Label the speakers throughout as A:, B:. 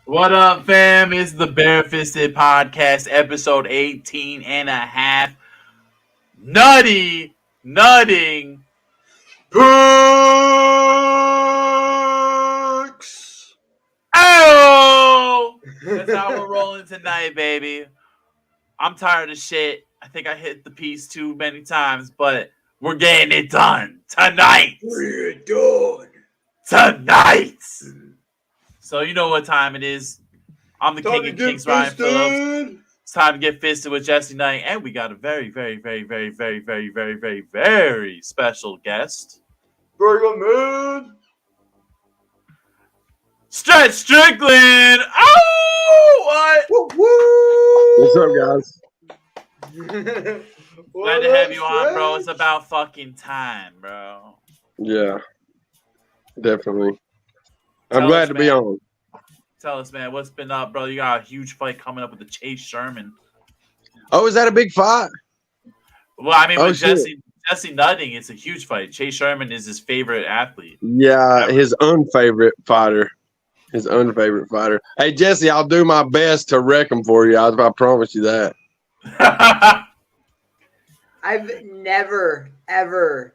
A: What up, fam? It's the Barefisted Podcast, episode 18 and a half. Nutty, nutting.
B: Perks.
A: Oh! That's how we're rolling tonight, baby. I'm tired of shit. I think I hit the piece too many times, but we're getting it done tonight.
B: We're done.
A: Tonight. So you know what time it is. I'm the
B: Time
A: king
B: to
A: of
B: get
A: kings, Ryan Phillips.
B: fisted.
A: It's time to get fisted with Jesse Knight, and we got a very special guest.
B: Very good, man.
A: Stretch Strickland! Oh, what?
B: Woo, woo.
C: What's up, guys?
A: Glad to have you on, bro. It's about fucking time, bro.
C: Yeah, definitely. I'm
A: Tell
C: glad
A: us,
C: to be
A: man.
C: on.
A: Tell us, man, what's been up, bro? You got a huge fight coming up with the Chase Sherman.
C: Oh, is that a big fight?
A: Well, I mean,
C: Oh,
A: with
C: shit.
A: Jesse Nutting, it's a huge fight. Chase Sherman is his favorite athlete.
C: Yeah, his unfavorite fighter. His unfavorite fighter. Hey, Jesse, I'll do my best to wreck him for you. I promise you that.
B: I've never, ever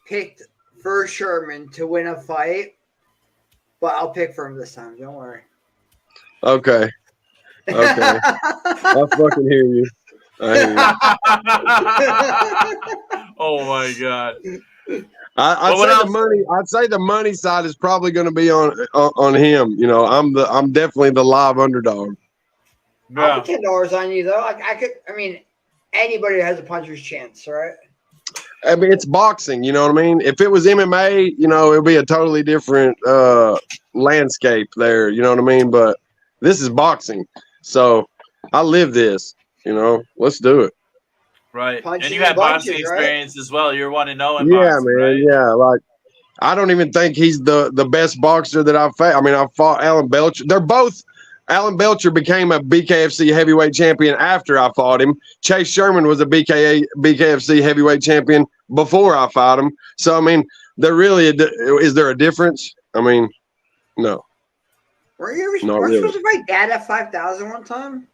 B: picked for Sherman to win a fight, but I'll pick for him this time. Don't worry.
C: Okay. I fucking hear you. I hear you.
A: Oh my god.
C: I'd say the money side is probably going to be on him. You know, I'm definitely the live underdog.
B: I'll put $10 on you though. I mean, anybody has a puncher's chance, right?
C: I mean, it's boxing. You know what I mean? If it was MMA, you know, it'd be a totally different landscape there. You know what I mean? But this is boxing, so I live this. You know, let's do it.
A: Right.
B: Punches
A: And you have
B: and bunches,
A: boxing experience as well. You're 1-0 in boxing,
C: Yeah, man.
A: right?
C: Yeah, like I don't even think he's the best boxer that I've faced. I mean, I fought Alan Belcher. Alan Belcher became a BKFC heavyweight champion after I fought him. Chase Sherman was a BKFC heavyweight champion before I fought him. So, I mean, is there a difference? I mean, no.
B: Were you
C: Not
B: supposed
C: really.
B: to fight Dad at 5,000 one time?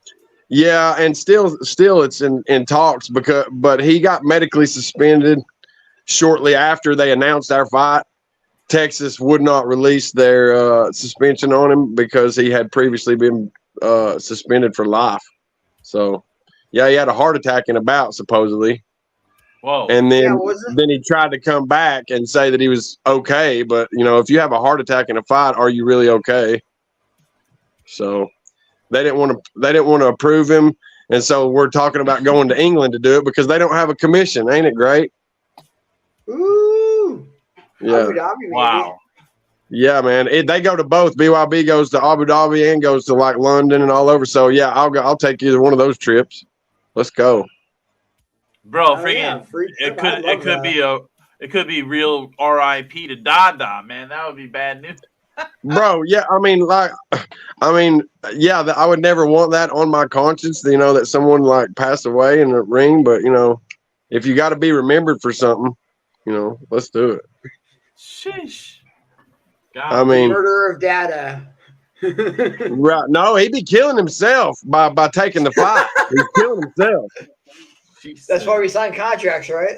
C: Yeah, and still it's in talks but he got medically suspended shortly after they announced our fight. Texas would not release their suspension on him because he had previously been suspended for life. So, yeah, he had a heart attack in a bout, supposedly.
A: Whoa.
C: And then,
B: Yeah,
C: then he tried to come back and say that he was okay. But, you know, if you have a heart attack in a fight, are you really okay? So they didn't want to approve him. And so we're talking about going to England to do it because they don't have a commission. Ain't it great?
B: Ooh.
C: Yeah.
B: Abu Dhabi, maybe.
A: Wow.
C: Yeah, man. They go to both. BYB goes to Abu Dhabi and goes to like London and all over. So yeah, I'll take either one of those trips. Let's go,
A: Bro,
B: Oh, yeah, free trip. I love that.
A: it could be real RIP to Dada, man. That would be bad news.
C: bro. Yeah, I mean, yeah. I would never want that on my conscience. You know that someone like passed away in the ring, but you know, if you got to be remembered for something, you know, let's do it.
A: Sheesh. God.
C: I mean,
B: Murder of Dada.
C: right? No, he'd be killing himself by taking the fight. He's killing himself.
B: That's why we signed contracts, right?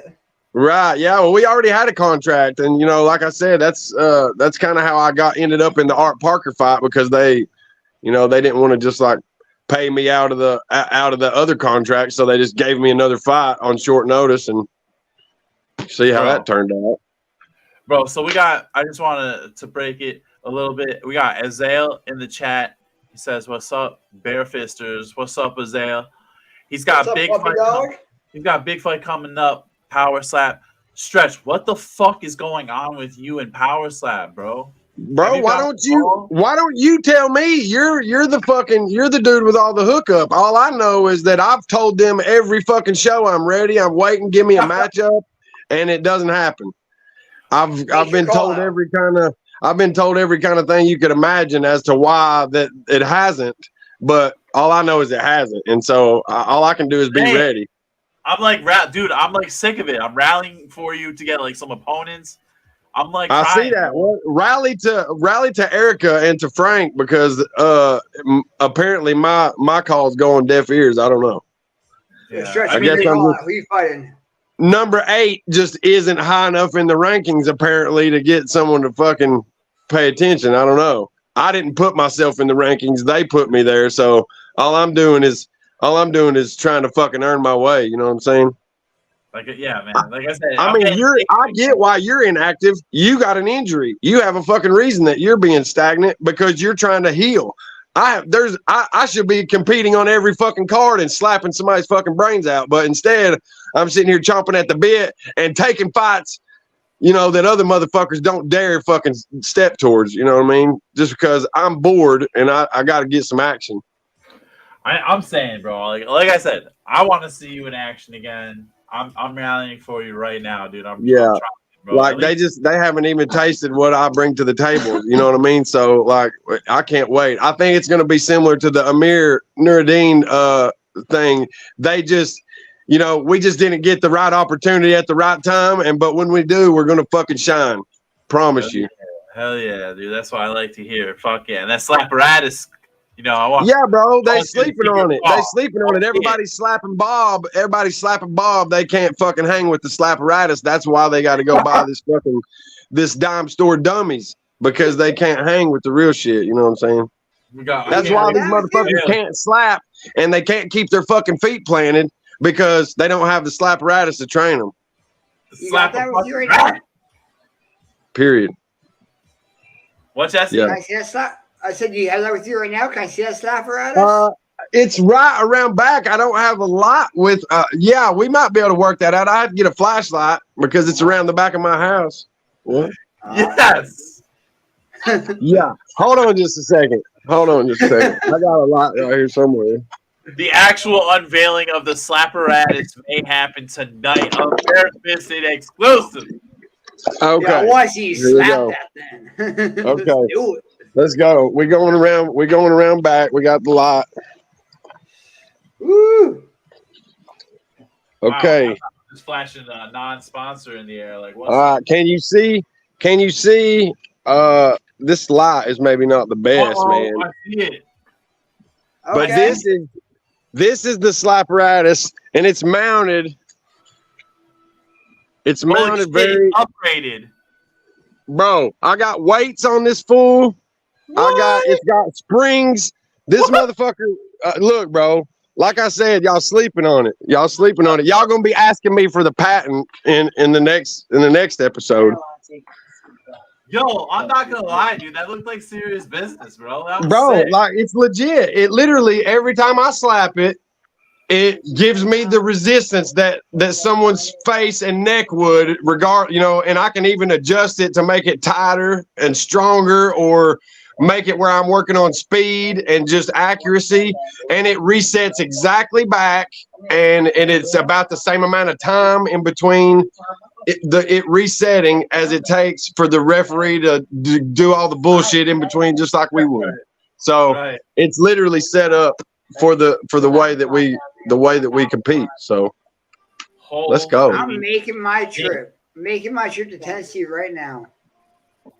C: Right. Yeah. Well, we already had a contract, and you know, like I said, that's kind of how I ended up in the Art Parker fight because they didn't want to just like pay me out of the other contract, so they just gave me another fight on short notice, and see how that turned out.
A: Bro, so I just wanted to break it a little bit. We got Azael in the chat. He says, "What's up, Barefisters? What's up, Azael?" He's got
B: What's up,
A: big
B: puppy
A: fight.
B: dog?
A: He's got a big fight coming up. Power Slap. Stretch, what the fuck is going on with you and Power Slap, bro?
C: Bro, why don't you tell me? You're the dude with all the hookup. All I know is that I've told them every fucking show I'm ready. I'm waiting. Give me a matchup, and it doesn't happen. I've been told every kind of thing you could imagine as to why that it hasn't. But all I know is it hasn't, and so all I can do is be ready.
A: I'm like, dude, I'm like sick of it. I'm rallying for you to get like some opponents. I'm like,
C: I
A: crying,
C: see that.
A: bro.
C: Well, rally to Erica and to Frank because apparently my call's going deaf ears. I don't know.
A: Yeah,
B: Stretch,
C: I guess
B: who you fighting?
C: Number 8 just isn't high enough in the rankings apparently to get someone to fucking pay attention. I don't know. I didn't put myself in the rankings. They put me there. So all I'm doing is trying to fucking earn my way. You know what I'm saying?
A: Like, yeah, man. Like I said,
C: I mean, I get why you're inactive. You got an injury. You have a fucking reason that you're being stagnant because you're trying to heal. I should be competing on every fucking card and slapping somebody's fucking brains out, but instead I'm sitting here chomping at the bit and taking fights, you know, that other motherfuckers don't dare fucking step towards. You know what I mean? Just because I'm bored and I got to get some action.
A: I'm saying, bro. Like I said, I want to see you in action again. I'm rallying for you right now, dude. I'm trying, bro.
C: Like they haven't even tasted what I bring to the table. You know what I mean? So like I can't wait. I think it's gonna be similar to the Amir Nuruddin thing. They just, you know, we just didn't get the right opportunity at the right time. But when we do, we're gonna fucking shine. Promise you.
A: Hell yeah, dude. That's what I like to hear. Fuck yeah. And that slapparatus. You know, I want.
C: Yeah, bro. They sleeping on it. They sleeping on it. Everybody's slapping Bob. They can't fucking hang with the slapparatus. That's why they got to go buy this dime store dummies because they can't hang with the real shit. You know what I'm saying? That's why these motherfuckers can't slap and they can't keep their fucking feet planted because they don't have the slapparatus to train them.
B: You got that with you right now?
C: Period.
A: What's that?
B: Yeah. Can I see that slap? I said, do you have that with you right now? Can I see that slapparatus?
C: It's right around back. I don't have a lot with. Yeah, we might be able to work that out. I have to get a flashlight because it's around the back of my house. What?
A: Yes.
C: Yeah. Hold on just a second. I got a lot right here somewhere.
A: The actual unveiling of the slapparatus may happen tonight on Barefisted exclusive.
C: Okay.
B: Yeah, I want to see you slap that then.
C: Okay.
B: Let's do it.
C: Let's go. We're going around back. We got the lot.
B: Woo.
C: Okay.
A: Wow, just flashing a non-sponsor in the air. Like, what's
C: can you see? This lot is maybe not the best, man.
A: I see it.
C: But this is the slapparatus, and it's mounted. It's mounted very
A: upgraded.
C: Bro, I got weights on this fool. It's got springs. This motherfucker, look, bro. Like I said, y'all sleeping on it. Y'all gonna be asking me for the patent in the next episode.
A: Yo, I'm not gonna lie, dude. That looked like serious business, bro.
C: Bro, like it's legit. It literally every time I slap it, it gives me the resistance that someone's face and neck would regard, you know, and I can even adjust it to make it tighter and stronger or make it where I'm working on speed and just accuracy, and it resets exactly back, and it's about the same amount of time in between it resetting as it takes for the referee to do all the bullshit in between, just like we would. So it's literally set up for the way that we compete. So let's go.
B: I'm making my trip to Tennessee right now.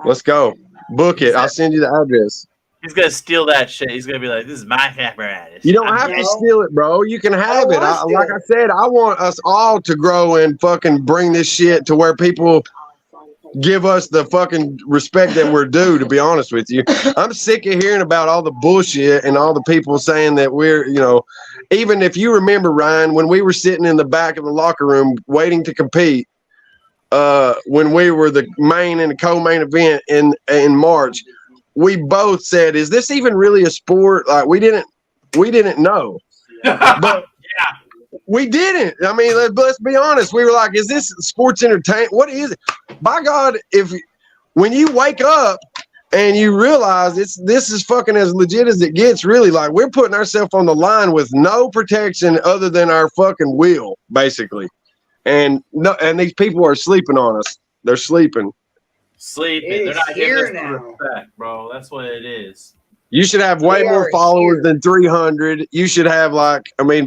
C: Let's go. Book it. I'll send you the address.
A: He's gonna steal that shit. He's gonna be like, "This is my apparatus."
C: You don't have to steal it, bro. You can have it. Like I said, I want us all to grow and fucking bring this shit to where people give us the fucking respect that we're due. To be honest with you, I'm sick of hearing about all the bullshit and all the people saying that we're, you know, even if you remember, Ryan, when we were sitting in the back of the locker room waiting to compete. When we were the main and the co-main event in March, we both said, "Is this even really a sport?" Like we didn't know, but we didn't. I mean, let's be honest. We were like, "Is this sports entertainment? What is it?" By God, when you wake up and you realize this is fucking as legit as it gets, really, like we're putting ourselves on the line with no protection other than our fucking will, basically. And these people are sleeping on us. They're sleeping.
A: They're not giving us the respect, bro. That's what it is.
C: You should have way more followers than 300. You should have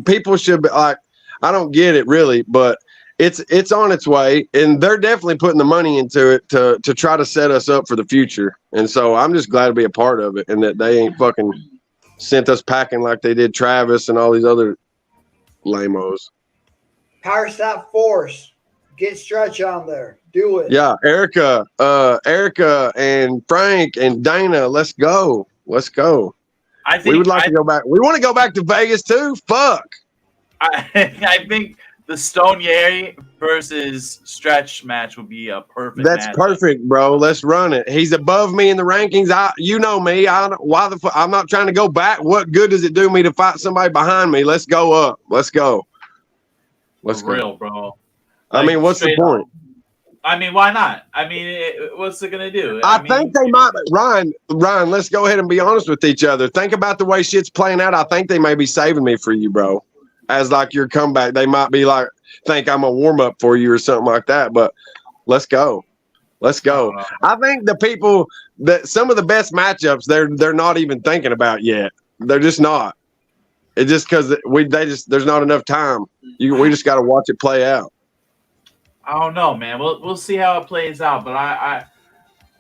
C: people should be like, I don't get it really, but it's on its way, and they're definitely putting the money into it to try to set us up for the future. And so I'm just glad to be a part of it, and that they ain't fucking sent us packing like they did Travis and all these other lamos.
B: Power Stop Force. Get Stretch on there. Do it.
C: Yeah, Erica and Frank and Dana, let's go. We would like to go back. We want to go back to Vegas too. Fuck.
A: I think the Stone Yeri versus Stretch match would be a perfect.
C: That's perfect, bro. Let's run it. He's above me in the rankings. You know me. Why the fuck? I'm not trying to go back. What good does it do me to fight somebody behind me? Let's go up. Let's go.
A: Let's go. Real, bro.
C: I mean, what's the point?
A: I mean, why not? I mean, what's it gonna do?
C: I think they might. Ryan, let's go ahead and be honest with each other. Think about the way shit's playing out. I think they may be saving me for you, bro. As like your comeback, they might be like, think I'm a warm up for you or something like that. But let's go. I think the people that some of the best matchups they're not even thinking about yet. They're just not. It's just because there's not enough time. We just got to watch it play out.
A: I don't know, man. We'll see how it plays out. But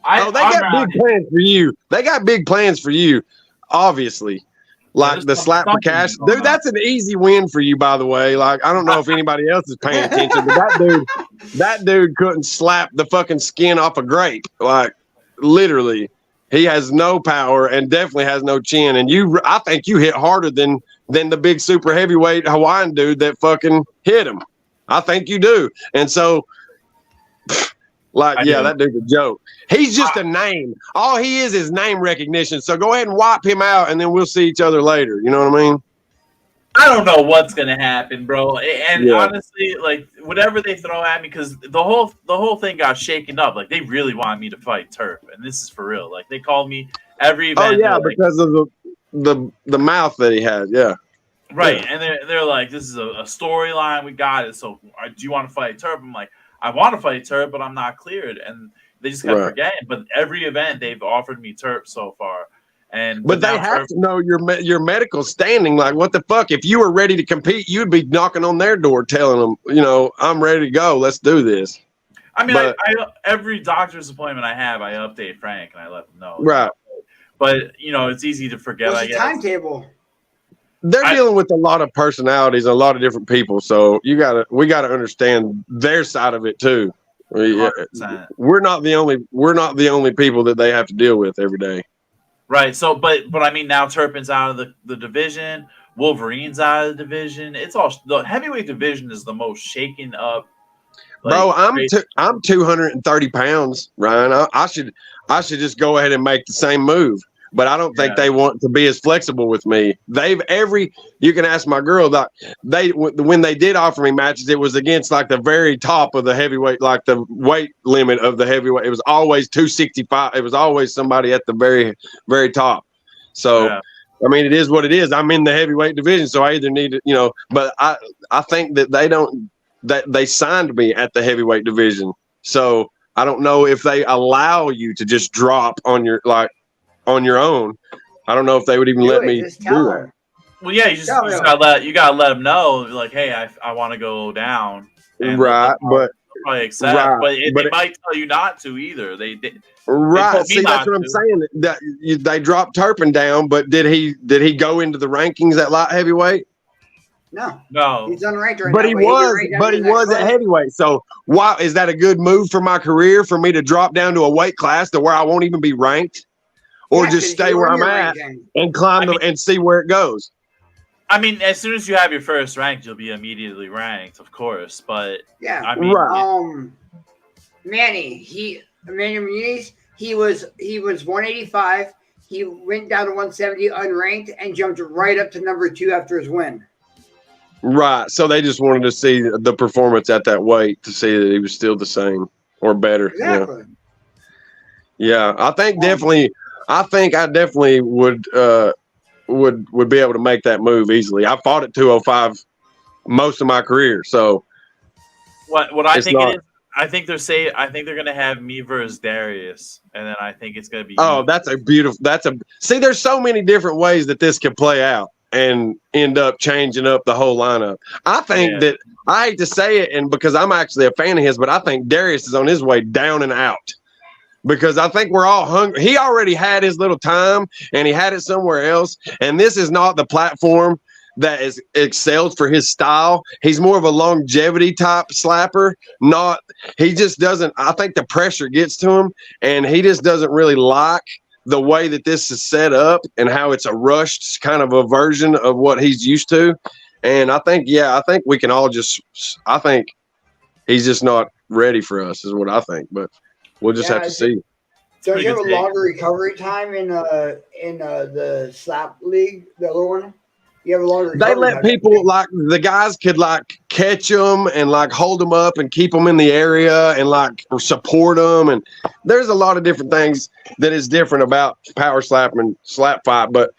C: they got big plans for you. They got big plans for you, obviously. Like the slap for cash. Dude, that's an easy win for you, by the way. Like, I don't know if anybody else is paying attention, but that dude couldn't slap the fucking skin off a grape. Like, literally. He has no power and definitely has no chin. And I think you hit harder than the big super heavyweight Hawaiian dude that fucking hit him. I think you do. And so, that dude's a joke. He's just a name. All he is name recognition. So go ahead and wipe him out, and then we'll see each other later. You know what I mean?
A: I don't know what's gonna happen, bro. And honestly, like whatever they throw at me, because the whole thing got shaken up. Like they really wanted me to fight Turp, and this is for real. Like they called me every event.
C: Oh yeah, because of the mouth that he had. Yeah.
A: Right, and they're like, this is a storyline. We got it. So, do you want to fight Turp? I'm like, I want to fight Turp, but I'm not cleared. And they just kept forgetting. But every event they've offered me Turp so far. But they have to know your medical standing. Like, what the fuck? If you were ready to compete, you'd be knocking on their door, telling them, I'm ready to go. Let's do this. I mean, every doctor's appointment I have, I update Frank and I let them know.
C: Right.
A: But it's easy to forget.
B: What's the timetable?
C: They're dealing with a lot of personalities, a lot of different people. So we gotta understand their side of it too. We're not the only people that they have to deal with every day.
A: Right. So, but I mean, now Turpin's out of the division. Wolverine's out of the division. It's all the heavyweight division is the most shaken up.
C: Bro, I'm 230 pounds, Ryan. I should just go ahead and make the same move. But I don't think they want to be as flexible with me. You can ask my girl that when they did offer me matches, it was against like the very top of the heavyweight, like the weight limit of the heavyweight. It was always 265. It was always somebody at the very, very top. So, I mean, it is what it is. I'm in the heavyweight division, so I either need to, but I think that they signed me at the heavyweight division. So I don't know if they allow you to just drop on your own. I don't know if they would even let me do that.
A: Well, yeah, you gotta let them know, like, hey, I want to go down.
C: Right, but
A: probably accept, but they might tell you not to either. They
C: right. See, that's what I'm saying. That they dropped Turpin down, but did he go into the rankings at light heavyweight?
B: No,
A: he's
B: unranked right
C: but
B: now.
C: He was at heavyweight. So why is that a good move for my career for me to drop down to a weight class to where I won't even be ranked? Or just stay where I'm at and climb and see where it goes.
A: I mean, as soon as you have your first rank, you'll be immediately ranked, of course. But
B: I mean, Manny Muniz, he was 185. He went down to 170 unranked and jumped right up to number 2 after his win.
C: Right. So they just wanted to see the performance at that weight to see that he was still the same or better.
B: Exactly.
C: Yeah. I think I definitely would be able to make that move easily. I fought at 205 most of my career, so
A: what I think it is. I think they're gonna have me versus Darius, and then I think it's gonna be.
C: Oh, see, there's so many different ways that this could play out. and end up changing up the whole lineup. I think that I hate to say it, and because I'm actually a fan of his, but I think Darius is on his way down and out. Because I think we're all hungry. He already had his little time, and he had it somewhere else. And this is not the platform that is excels for his style. He's more of a longevity type slapper. He just doesn't. I think the pressure gets to him, and he just doesn't really like the way that this is set up and how it's a rushed kind of a version of what he's used to. And I think we can all I think he's just not ready for us, is what I think. But we'll just have to see.
B: Don't you have a longer recovery time in the slap league, the other one? You have a longer recovery
C: They let
B: time.
C: people like the guys could like catch them and like hold them up and keep them in the area and like support them. And there's a lot of different things that is different about power slap and slap fight. But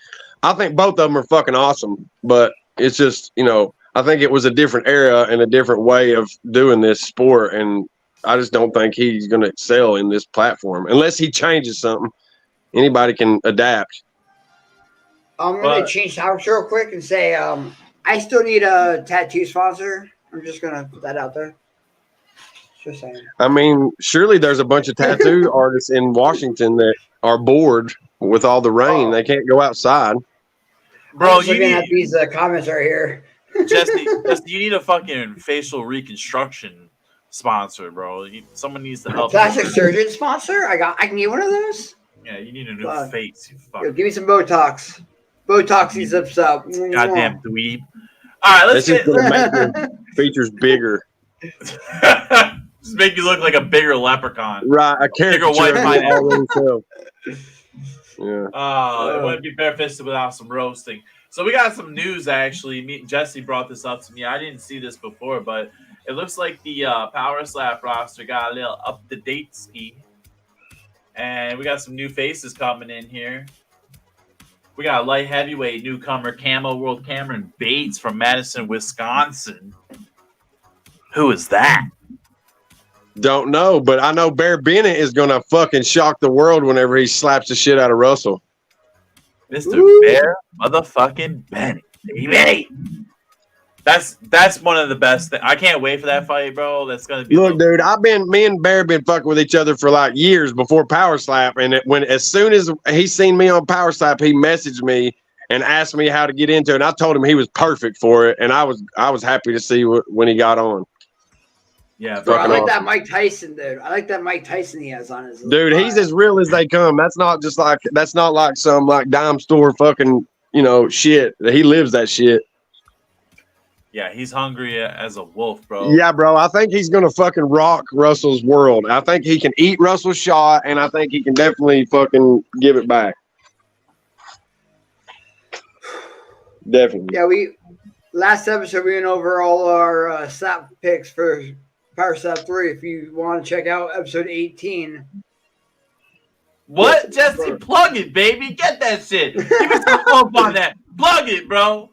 C: I think both of them are fucking awesome. But it's just, I think it was a different era and a different way of doing this sport. And I just don't think he's going to excel in this platform unless he changes something. Anybody can adapt.
B: I'm going to change topics real quick and say I still need a tattoo sponsor. I'm just going to put that out there. Just saying. I
C: mean, surely there's a bunch of tattoo artists in Washington that are bored with all the rain. They can't go outside.
B: Bro, you need at these comments right here.
A: Jesse, you need a fucking facial reconstruction sponsor, bro. Someone needs to help.
B: Plastic surgeon sponsor? I can get one of those.
A: Yeah, you need a new face. You
B: Yo, give me some Botox. Botox these ups up.
A: Goddamn dweeb. All right, let's
C: just make your features bigger.
A: Just make you look like a bigger leprchaun.
C: Right, a character.
A: Bigger white pineapple.
C: Yeah.
A: It wouldn't be barefisted without some roasting. So we got some news, actually. Me and Jesse brought this up to me. I didn't see this before, but it looks like the Power Slap roster got a little up-to-date ski. And we got some new faces coming in here. We got a light heavyweight newcomer, Camo World Cameron Bates from Madison, Wisconsin. Who is that?
C: Don't know, but I know Bear Bennett is going to fucking shock the world whenever he slaps the shit out of Russell.
A: Mr. Bear motherfucking Bennett, baby. That's one of the best things. I can't wait for that fight, bro. That's gonna be.
C: Look, dude, me and Bear been fucking with each other for like years before Power Slap, and as soon as he seen me on Power Slap, he messaged me and asked me how to get into it. And I told him he was perfect for it, and I was happy to see when he got on.
A: Yeah,
B: bro, I like that Mike Tyson, dude. I like that Mike Tyson he has on his.
C: Dude, he's as real as they come. That's not like some like dime store fucking shit. He lives that shit.
A: Yeah, he's hungry as a wolf, bro.
C: Yeah, bro. I think he's gonna fucking rock Russell's world. I think he can eat Russell's shot, and I think he can definitely fucking give it back. Definitely.
B: Yeah, last episode we went over all our slap picks for Power Slap 3. If you want to check out episode 18.
A: What? Jesse, plug it, baby. Get that shit. Give me some hope on that. Plug it, bro.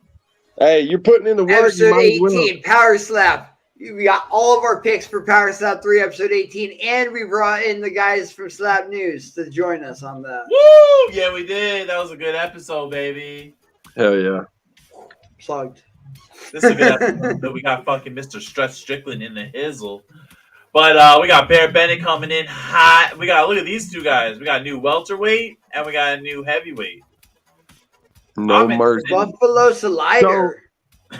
C: Hey, you're putting in the work.
B: Episode 18, Power Slap. We got all of our picks for Power Slap 3, episode 18, and we brought in the guys from Slap News to join us on that.
A: Woo! Yeah, we did. That was a good episode, baby.
C: Hell yeah.
B: Plugged.
A: This is a good episode. We got fucking Mr. Stretch Strickland in the hizzle. But we got Bear Bennett coming in hot. We got, look at these two guys. We got a new welterweight, and we got a new heavyweight.
C: No mercy.
B: Buffalo Slider.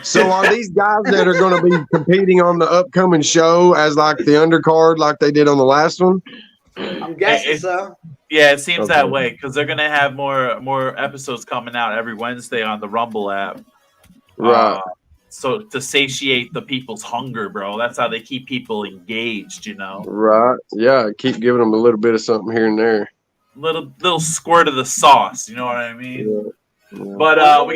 C: So are these guys that are going to be competing on the upcoming show as like the undercard like they did on the last one?
B: I'm guessing so.
A: Yeah, it seems that way because they're going to have more episodes coming out every Wednesday on the Rumble app.
C: Right.
A: So to satiate the people's hunger, bro. That's how they keep people engaged,
C: Right. Yeah, keep giving them a little bit of something here and there.
A: Little squirt of the sauce, you know what I mean?
C: Yeah. Yeah.
A: But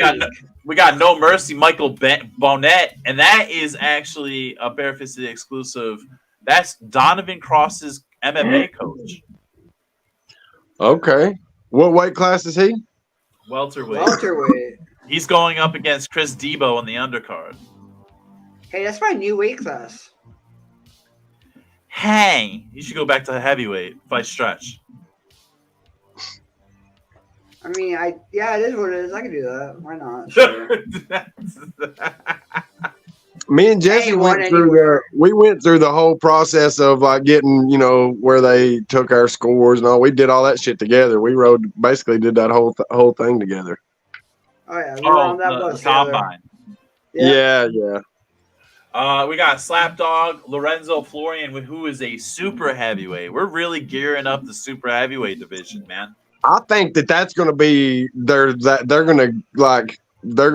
A: we got No Mercy, Michael Bonnet, and that is actually a Barefisted exclusive. That's Donovan Cross's MMA coach.
C: Okay. What weight class is he?
A: Welterweight. He's going up against Chris Debo in the undercard.
B: Hey, that's my new weight class.
A: Hey, you should go back to heavyweight. Fight Stretch.
B: I mean, it is what it is. I can do that. Why not? Sure.
C: Me and Jesse went through the whole process of like getting, where they took our scores and all. We did all that shit together. We basically did that whole thing together.
B: Oh yeah, we were on that bus
A: the combine.
C: Yeah.
A: We got Slapdog, Lorenzo Florian, who is a super heavyweight. We're really gearing up the super heavyweight division, man.
C: I think that's going to be they're going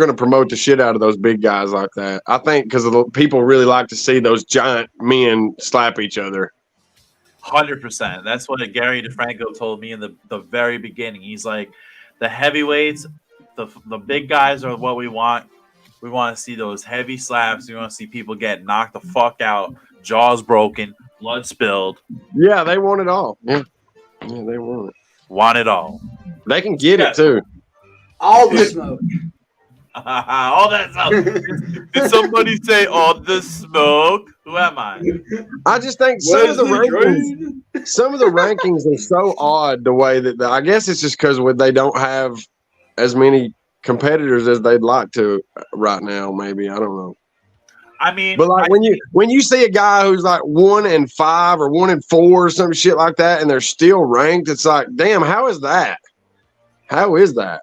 C: to promote the shit out of those big guys like that. I think because people really like to see those giant men slap each other.
A: 100%. That's what Gary DeFranco told me in the very beginning. He's like, the heavyweights, the big guys are what we want. We want to see those heavy slaps. We want to see people get knocked the fuck out, jaws broken, blood spilled.
C: Yeah, they want it all. Yeah, they want it.
A: Want it all.
C: They can get it too.
B: All the smoke.
A: All that smoke. Did somebody say all the smoke? Who am I?
C: I just think some of the rankings are so odd the way that I guess it's just because they don't have as many competitors as they'd like to right now. Maybe I don't know.
A: I mean,
C: but like when you see a guy who's like 1-5 or 1-4 or some shit like that, and they're still ranked, it's like, damn, how is that? How is that?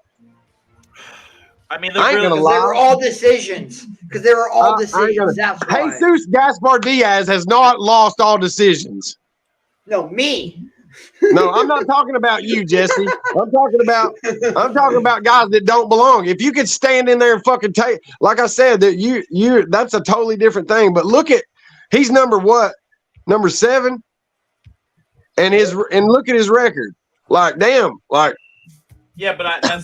A: I mean,
B: I ain't gonna lie. They were all decisions. Because they were all decisions. That's why.
C: Jesus Gaspar Diaz has not lost all decisions.
B: No, me.
C: No, I'm not talking about you, Jesse. I'm talking about guys that don't belong. If you could stand in there and fucking take, like I said, that you that's a totally different thing. But he's number 7, and look at his record. Like, damn, like.
A: Yeah, but I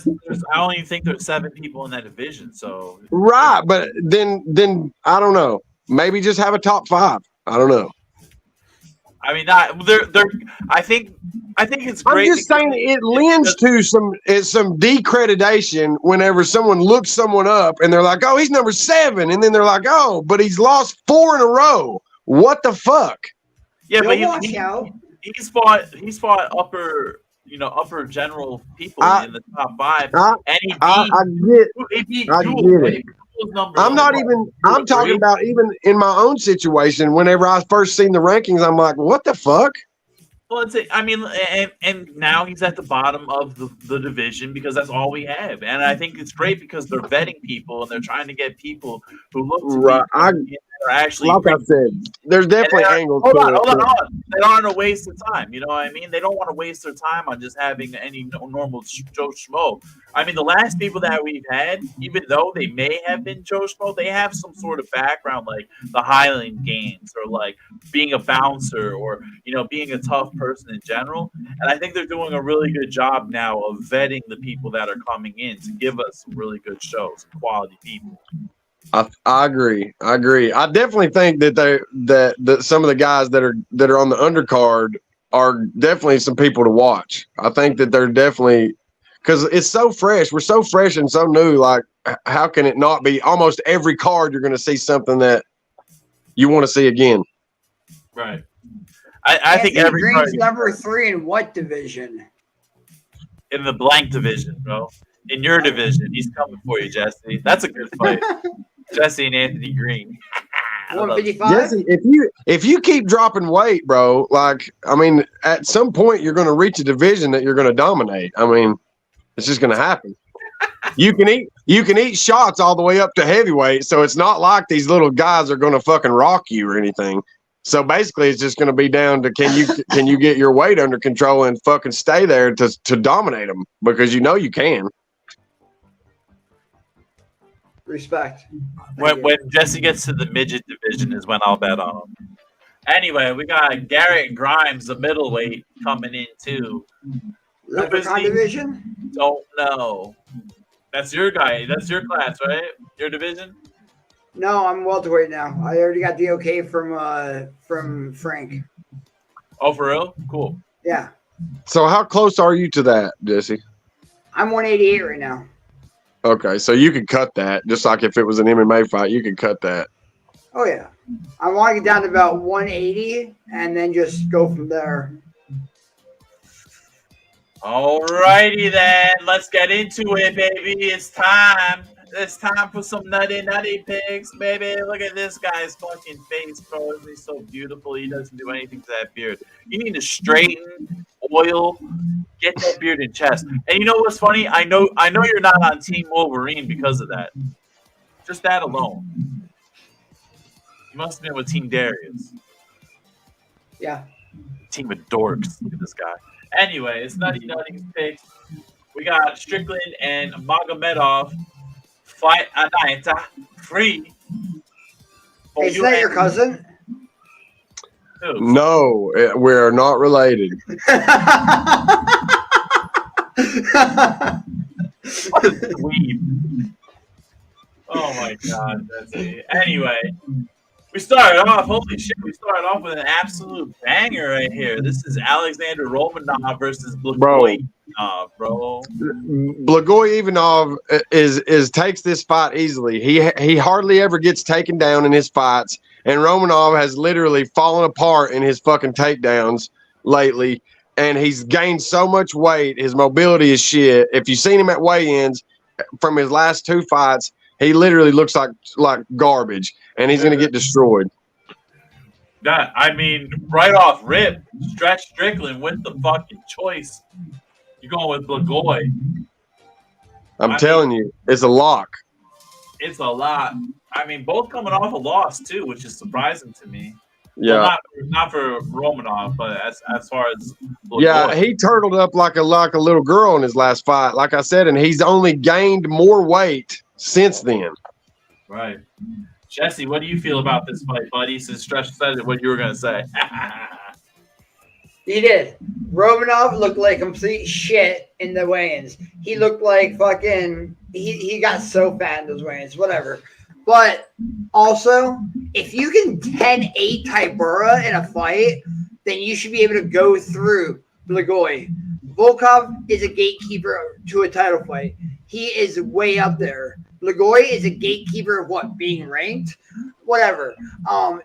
A: only think there's 7 people in that division. So
C: right, but then I don't know. Maybe just have a top 5. I don't know.
A: I mean, I think it's great.
C: I'm just saying it lends to some decreditation whenever someone looks someone up and they're like, "Oh, he's number 7," and then they're like, "Oh, but he's lost 4 in a row. What the fuck?"
A: Yeah, but he's fought upper general people in the top 5, and he beat it. I'm talking about even in my own situation. Whenever I first seen the rankings, I'm like, what the fuck? Well, and now he's at the bottom of the division because that's all we have. And I think it's great because they're vetting people and they're trying to get people who look to be actually.
C: Like I said, there's definitely angles.
A: Hold on. They aren't a waste of time. You know what I mean? They don't want to waste their time on just having any normal Joe Schmo. I mean, the last people that we've had, even though they may have been Joe Schmo, they have some sort of background, like the Highland Games, or like being a bouncer, or being a tough person in general. And I think they're doing a really good job now of vetting the people that are coming in to give us some really good shows, quality people.
C: I agree. I definitely think that some of the guys that are on the undercard are definitely some people to watch. I think that they're definitely, because it's so fresh. We're so fresh and so new. Like, how can it not be? Almost every card you're going to see something that you want to see again.
A: Right. I think every
B: Green's number 3 in what division?
A: In the blank division, bro. In your division, he's coming for you, Jesse. That's a good fight. Jesse and Anthony Green.
B: 155.
C: Jesse, if you keep dropping weight, bro, like, I mean, at some point you're going to reach a division that you're going to dominate. I mean, it's just going to happen. You can eat shots all the way up to heavyweight, so it's not like these little guys are going to fucking rock you or anything. So basically, it's just going to be down to can you get your weight under control and fucking stay there to dominate them, because you can.
B: Respect.
A: When Jesse gets to the midget division is when I'll bet on him. Anyway, we got Garrett Grimes, the middleweight, coming in too.
B: Leprechaun division?
A: Don't know. That's your guy. That's your class, right? Your division?
B: No, I'm welterweight now. I already got the okay from Frank.
A: Oh, for real? Cool.
B: Yeah.
C: So how close are you to that, Jesse?
B: I'm 188 right now.
C: Okay, so you could cut that, just like if it was an MMA fight, you could cut that.
B: Oh yeah, I want to get down to about 180 and then just go from there.
A: Alrighty then, let's get into it, baby. It's time. It's time for some nutty picks, baby. Look at this guy's fucking face, bro. Isn't he so beautiful? He doesn't do anything to that beard. You need to straighten, oil, get that beard in chest. And you know what's funny? I know you're not on Team Wolverine because of that. Just that alone. You must have been with Team Darius.
B: Yeah.
A: Team of dorks. Look at this guy. Anyway, it's Nutty's picks. We got Strickland and Magomedov fight a night free.
B: Is that your cousin?
A: Who?
C: No, we're not related.
A: What a dweeb. Oh my god, that's it. Anyway, we started off, holy shit, we started off with an absolute banger right here. This is Alexander Romanov versus Blagoy Ivanov, bro.
C: Blagoy Ivanov is takes this fight easily. He hardly ever gets taken down in his fights, and Romanov has literally fallen apart in his fucking takedowns lately, and he's gained so much weight. His mobility is shit. If you've seen him at weigh-ins from his last two fights, he literally looks like garbage, and he's going to get destroyed.
A: That, I mean, right off rip, Stretch Strickland with the fucking choice. You're going with Blagoy.
C: I'm telling you, it's a lock.
A: It's a lot. I mean, both coming off a loss, too, which is surprising to me.
C: Yeah.
A: Well, not for Romanov, but as far as Blagoy.
C: Yeah, he turtled up like a little girl in his last fight, like I said, and he's only gained more weight since then.
A: Right. Jesse, what do you feel about this fight, buddy? Since Stretch said what you were going to say.
B: He did. Romanov looked like complete shit in the weigh-ins. He looked like fucking... He got so fat in those weigh-ins. Whatever. But also, if you can 10-8 Tybura in a fight, then you should be able to go through Blagoy. Volkov is a gatekeeper to a title fight. He is way up there. Blagoy is a gatekeeper of what? Being ranked? Whatever.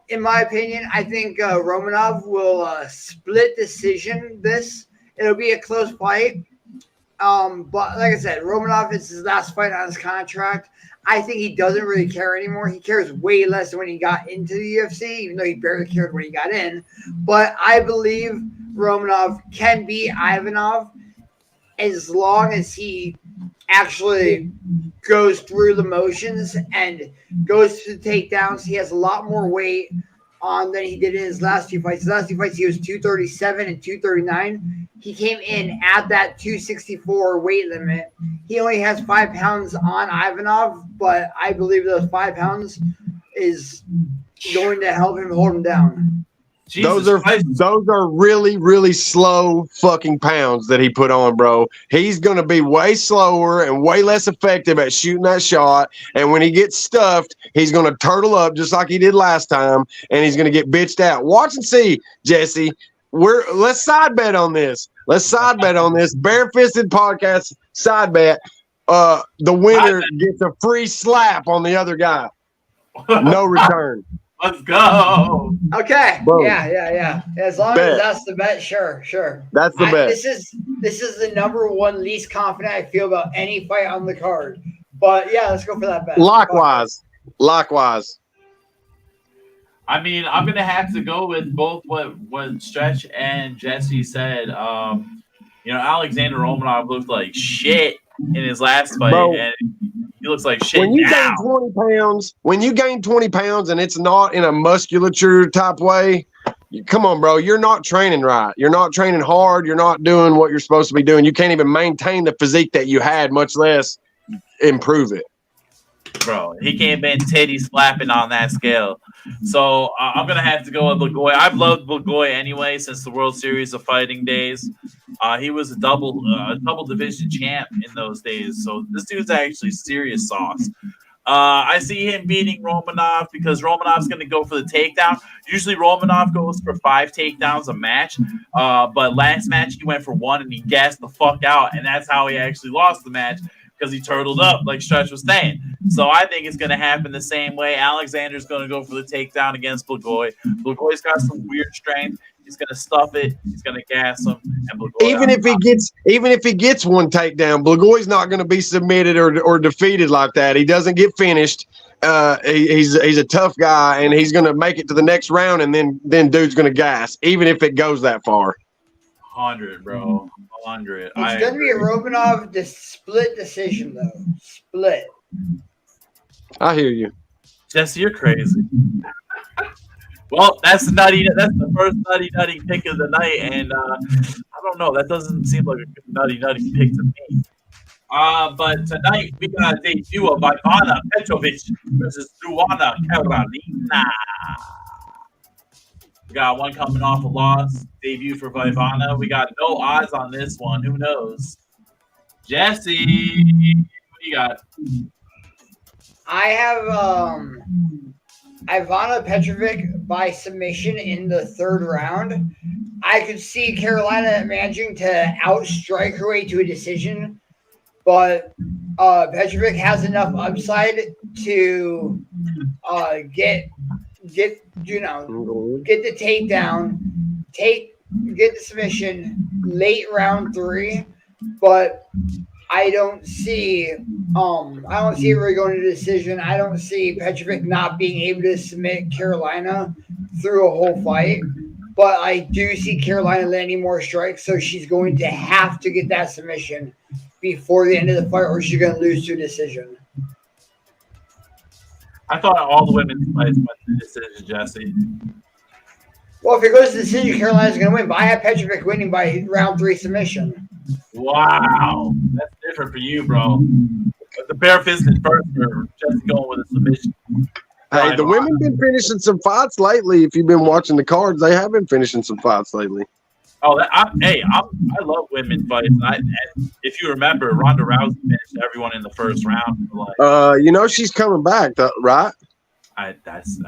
B: In my opinion, I think Romanov will split decision this. It'll be a close fight. But like I said, Romanov is his last fight on his contract. I think he doesn't really care anymore. He cares way less than when he got into the UFC, even though he barely cared when he got in. But I believe Romanov can beat Ivanov as long as he actually goes through the motions and goes to the takedowns. He has a lot more weight on than he did in his last two fights. His last two fights, he was 237 and 239. He came in at that 264 weight limit. He only has 5 pounds on Ivanov, but I believe those 5 pounds is going to help him hold him down.
C: Those are really, really slow fucking pounds that he put on, bro. He's going to be way slower and way less effective at shooting that shot. And when he gets stuffed, he's going to turtle up just like he did last time, and he's going to get bitched out. Watch and see, Jesse. Let's side bet on this. Barefisted podcast side bet. The winner gets a free slap on the other guy. No return.
A: Let's go.
B: Okay.
C: Boom.
B: Yeah. As long as that's the bet, sure.
C: That's the bet.
B: This is the number one least confident I feel about any fight on the card. But yeah, let's go for that bet.
C: Likewise.
A: I mean, I'm gonna have to go with both what Stretch and Jesse said. Alexander Romanov looked like shit in his last fight,
C: bro,
A: and he looks like shit
C: when you
A: now.
C: gain 20 pounds and it's not in a musculature type way, come on, bro. You're not training right. You're not training hard. You're not doing what you're supposed to be doing. You can't even maintain the physique that you had, much less improve it.
A: Bro, he can't been titty slapping on that scale. So I'm going to have to go with Blagoy. I've loved Blagoy anyway since the World Series of Fighting days. He was a double division champ in those days. So this dude's actually serious sauce. I see him beating Romanov because Romanov's going to go for the takedown. Usually Romanov goes for 5 takedowns a match. But last match he went for 1 and he gassed the fuck out. And that's how he actually lost the match. Because he turtled up, like Stretch was saying. So I think it's going to happen the same way. Alexander's going to go for the takedown against Blagoy. Blagoy's got some weird strength. He's gonna stuff it. He's gonna gas him. And
C: even if he gets one takedown, Blagoy's not going to be submitted or defeated like that. He doesn't get finished. He's a tough guy, and he's going to make it to the next round, and then dude's going to gas, even if it goes that far.
A: 100, bro. 100.
B: It's going to be a Romanov split decision, though. Split.
C: I hear you.
A: Jesse, you're crazy. Well, that's the first nutty pick of the night, and I don't know. That doesn't seem like a good nutty pick to me. But tonight we got a debut of Ivana Petrovic versus Luana Carolina. We got one coming off a loss, debut for Ivana. We got no odds on this one. Who knows? Jesse, what do you got?
B: I have Ivana Petrovic by submission in the third round. I could see Carolina managing to outstrike her way to a decision, but Petrovic has enough upside to get the takedown, get the submission late round 3, but I don't see it really going to decision. I don't see Petrovic not being able to submit Carolina through a whole fight, but I do see Carolina landing more strikes, so she's going to have to get that submission before the end of the fight, or she's going to lose to a decision.
A: I thought all the women's fights went to decision, Jesse.
B: Well, if it goes to decision, Carolina's going to win, but I have Petrovic winning by round 3 submission.
A: Wow, that's different for you, bro. The Barefisted first for Jesse going with a submission.
C: Hey, the women been finishing some fights lately. If you've been watching the cards, they have been finishing some fights lately.
A: Oh, I love women fights. And if you remember, Ronda Rousey finished everyone in the first round.
C: She's coming back, right?
A: I think that's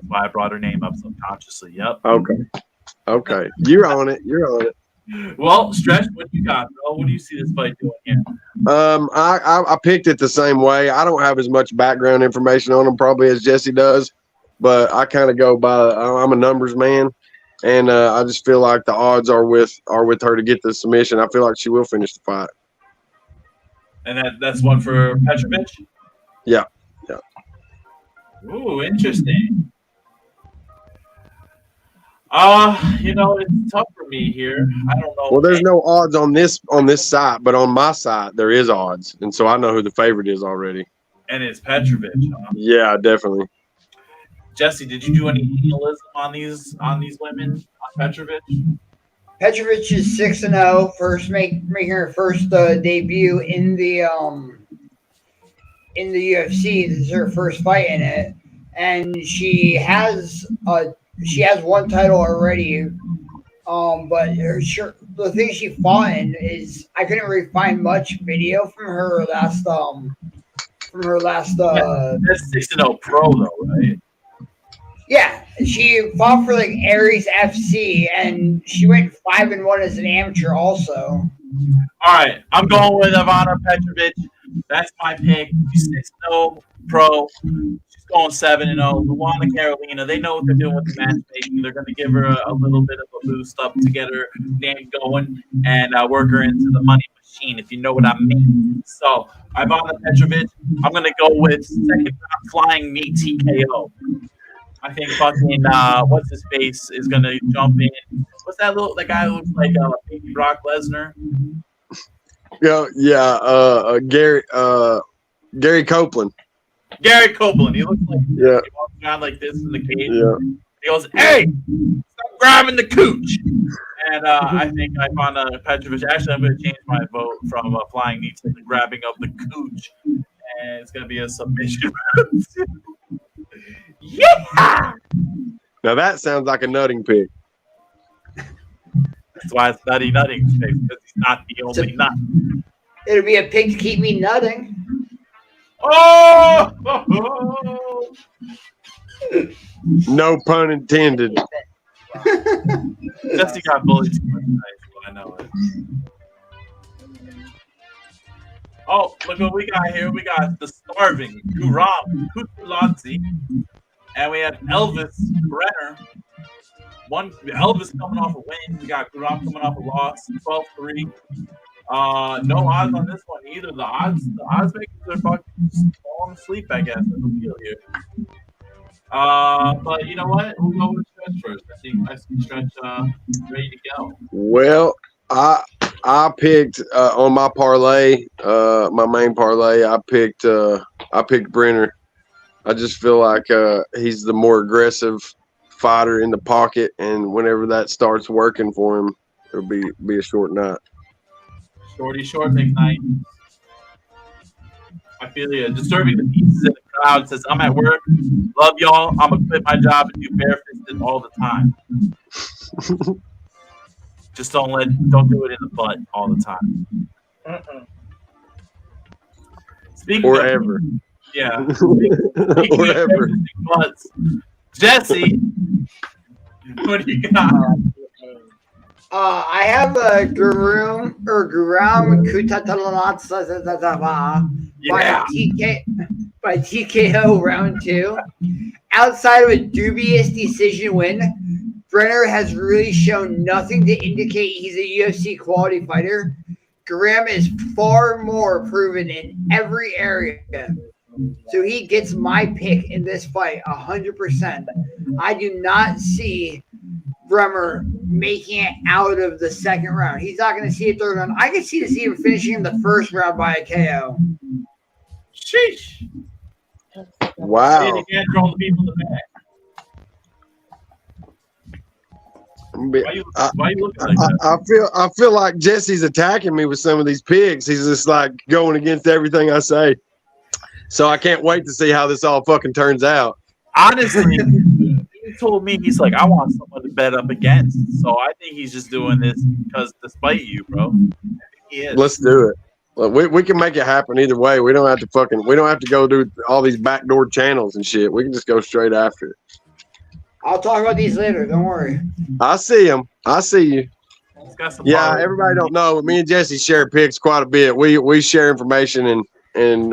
A: why I brought her name up subconsciously. Yep.
C: Okay. You're on it.
A: Well, Stretch, what you got, bro? What do you see this fight doing here?
C: I picked it the same way. I don't have as much background information on them probably as Jesse does, but I kind of go by. I'm a numbers man, and I just feel like the odds are with her to get the submission. I feel like she will finish the fight.
A: And that's one for Petrovic?
C: Yeah.
A: Ooh, interesting. It's tough for me here. I don't know.
C: Well, there's no odds on this site, but on my site there is odds, and so I know who the favorite is already.
A: And it's Petrovic, huh?
C: Yeah, definitely.
A: Jesse, did you do any analysis on these women on Petrovic?
B: Petrovic is 6-0, making her first debut in the UFC. This is her first fight in it, and she has one title already. But the thing she fought in is I couldn't really find much video from her last. That's
A: 6-0 pro though, right?
B: Yeah, she fought for Aries FC, and she went 5-1 as an amateur also.
A: All right, I'm going with Ivana Petrovic. That's my pick. She's 6-0 pro. She's going 7-0. Luana Carolina, they know what they're doing with the matchmaking. They're going to give her a little bit of a boost up to get her name going and work her into the money machine, if you know what I mean. So, Ivana Petrovic, I'm going to go with second round flying knee TKO. I think fucking what's his face is gonna jump in. What's that guy who looks like baby Brock Lesnar?
C: Gary Copeland.
A: Gary Copeland. He looks like
C: he
A: walks around like this in the cage.
C: Yeah.
A: He goes, "Hey, stop grabbing the cooch." And I think Ivana Petrovic. Actually, I'm gonna change my vote from flying knee to the grabbing of the cooch, and it's gonna be a submission. Yeah.
C: Now that sounds like a nutting pick.
A: That's why it's nutting because he's not the only nut.
B: It'll be a pick to keep me nutting.
A: Oh!
C: No pun intended.
A: Jesse got bullied too much tonight, so I know it. Oh, look what we got here. We got the starving Guram Kutulazzi. And we have Elvis Brenner Elvis coming off a win. We got Guram coming off a loss, 12-3. No odds on this one either. The odds makers are fucking just falling asleep, I guess. I don't feel here. But you know what? We'll go with Stretch first. I see Stretch ready to go.
C: Well, I picked on my parlay, my main parlay. I picked Brenner. I just feel like he's the more aggressive fighter in the pocket, and whenever that starts working for him, it'll be a short night.
A: Shorty short McKnight. I feel you. Disturbing the pieces in the crowd says, I'm at work. Love y'all. I'm going to quit my job and do barefisted all the time. Just don't do it in the butt all the time. Speaking
C: or
A: of,
C: ever.
A: Yeah.
C: Or ever.
A: Butts, Jesse, what do you got?
B: I have a Guram Kutatalanatsa by TKO round 2. Outside of a dubious decision win, Brenner has really shown nothing to indicate he's a UFC quality fighter. Guram is far more proven in every area. So he gets my pick in this fight 100%. I do not see Bremer making it out of the second round. He's not going to see a third round. I can see him finishing in the first round by a KO.
A: Sheesh.
C: Wow.
A: You can't throw the people in the back. Why you looking like that?
C: I feel like Jesse's attacking me with some of these picks. He's just like going against everything I say. So I can't wait to see how this all fucking turns out.
A: Honestly, he told me, he's like, I want someone to bet up against. So I think he's just doing this because despite you, bro. I think he is.
C: Let's do it. Look, we can make it happen either way. We don't have to go do all these backdoor channels and shit. We can just go straight after it.
B: I'll talk about these later. Don't worry.
C: I see him. I see you. Yeah,
A: power.
C: everybody don't know. Me and Jesse share picks quite a bit. We share information and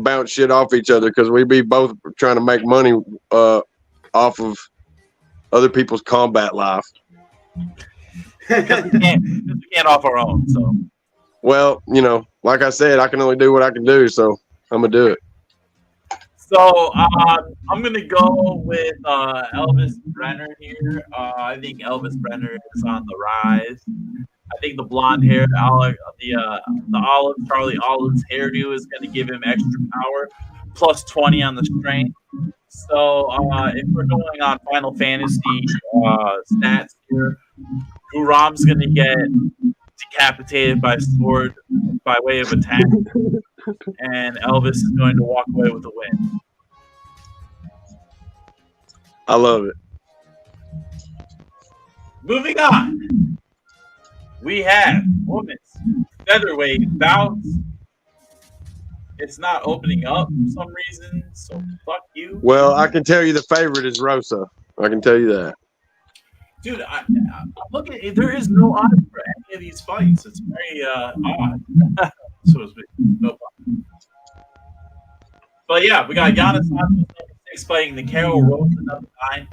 C: bounce shit off each other because we be both trying to make money off of other people's combat life.
A: Because we can't off our own. So,
C: well, like I said, I can only do what I can do, so I'm gonna do it.
A: So I'm gonna go with Elvis Brenner here. I think Elvis Brenner is on the rise. I think the blonde hair, the Charlie Olive's hairdo is going to give him extra power, plus 20 on the strength. So if we're going on Final Fantasy stats here, Guram's going to get decapitated by sword by way of attack, and Elvis is going to walk away with a win.
C: I love it.
A: Moving on. We have women's featherweight bouts. It's not opening up for some reason, so fuck you.
C: Well, I can tell you the favorite is Rosa. I can tell you that.
A: Dude, I'm looking. There is no odds for any of these fights. It's very odd. So to speak. No fun. But yeah, we got Giannis Santos number 6 fighting the Carol Rosa number 9.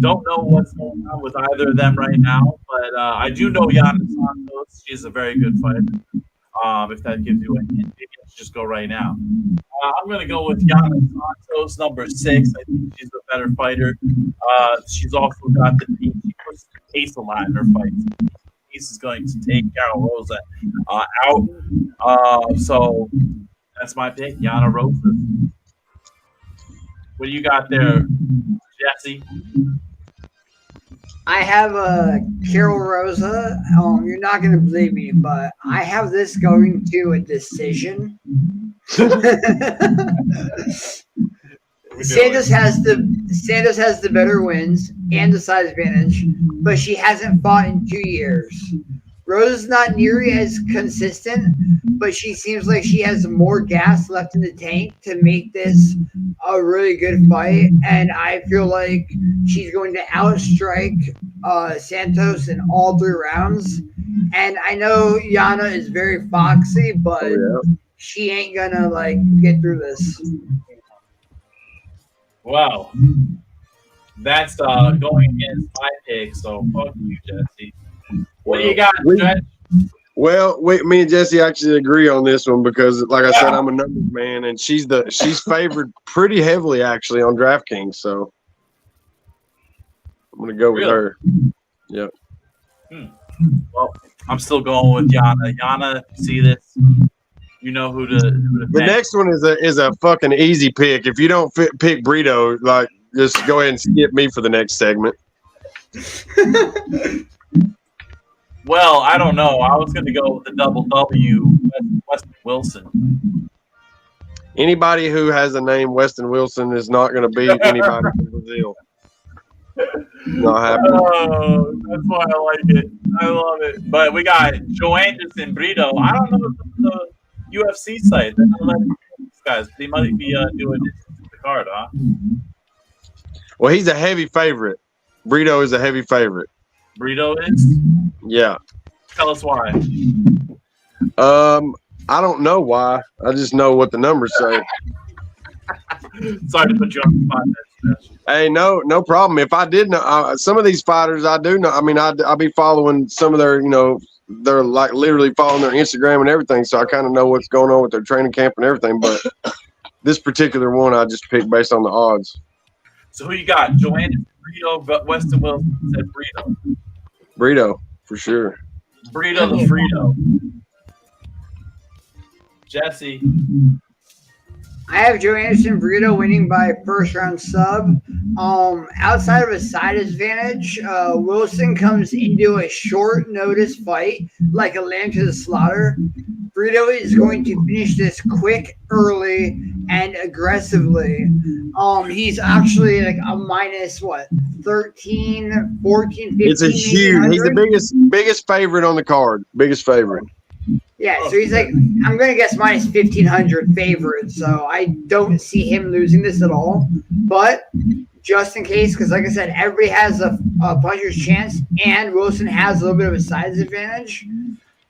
A: Don't know what's going on with either of them right now, but I do know Giannis Santos. She's a very good fighter. If that gives you a hint, maybe let's just go right now. I'm going to go with Giannis Santos, number 6. I think she's a better fighter. She's also got the pace. She puts the pace a lot in her fights. Pace is going to take Carol Rosa out. So that's my pick, Yana Rosa. What do you got there, Jesse?
B: I have a Carol Rosa. You're not going to believe me, but I have this going to a decision. Santos has the better wins and the size advantage, but she hasn't fought in 2 years. Rosa's not nearly as consistent, but she seems like she has more gas left in the tank to make this a really good fight. And I feel like she's going to outstrike Santos in all 3 rounds. And I know Yana is very foxy, but she ain't gonna get through this.
A: Wow. That's going against my pick. So fuck you, Jesse. What do you got, Stretch?
C: Well, me and Jesse actually agree on this one because, like I said, I'm a numbers man, and she's favored pretty heavily actually on DraftKings. So I'm gonna go with her. Yep.
A: Well, I'm still going with Yana. Yana, if you see this, you know who to
C: The next one is a fucking easy pick. If you don't pick Brito, like just go ahead and skip me for the next segment.
A: Well, I don't know. I was going to go with the double W, Weston Wilson.
C: Anybody who has a name Weston Wilson is not going to beat anybody from Brazil. Not happening.
A: Oh, that's why I like it. I love it. But we got Joe Anderson, Brito. I don't know if the UFC site. They're not letting these guys. They might be doing this to the card, huh?
C: Well, he's a heavy favorite. Brito is a heavy favorite.
A: Brito is?
C: Yeah.
A: Tell us why.
C: I don't know why. I just know what the numbers say.
A: Sorry to put you on the spot.
C: Hey, no problem. If I did know some of these fighters, I do know. I mean, I'll be following some of their, they're like literally following their Instagram and everything. So I kind of know what's going on with their training camp and everything. But this particular one, I just picked based on the odds.
A: So who you got? Joanne, Brito, Weston Wilson said Brito.
C: Brito, for sure.
A: Brito the Frito. Jesse.
B: I have Joe Anderson Brito winning by first round sub. Outside of a side advantage, Wilson comes into a short notice fight like a lamb to the slaughter. Brito is going to finish this quick, early, and aggressively. He's actually like a minus 13, 14, 15.
C: It's a huge. He's the biggest favorite on the card. Biggest favorite.
B: Yeah, so he's like, I'm going to guess minus 1,500 favorite, so I don't see him losing this at all. But just in case, because like I said, everybody has a puncher's chance, and Wilson has a little bit of a size advantage,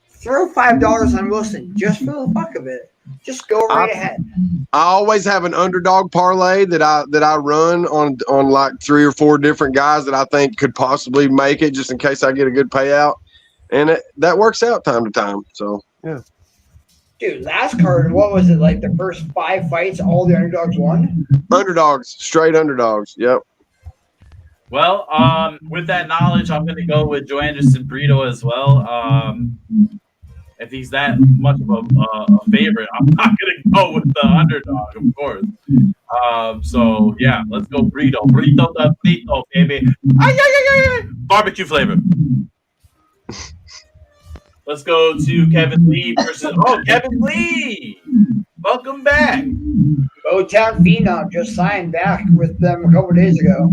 B: throw $5 on Wilson just for the fuck of it. Just go right ahead.
C: I always have an underdog parlay that I run on like 3 or 4 different guys that I think could possibly make it, just in case I get a good payout. And that works out time to time. So, yeah.
B: Dude, last card, what was it? Like the first 5 fights, all the underdogs won?
C: Underdogs, straight underdogs. Yep.
A: Well, with that knowledge, I'm going to go with Joe Anderson Brito as well. If he's that much of a favorite, I'm not going to go with the underdog, of course. So, yeah, let's go Brito. Brito the Brito, baby. Barbecue flavor. Let's go to Kevin Lee versus Kevin Lee. Welcome back.
B: Motown Phenom just signed back with them a couple days ago.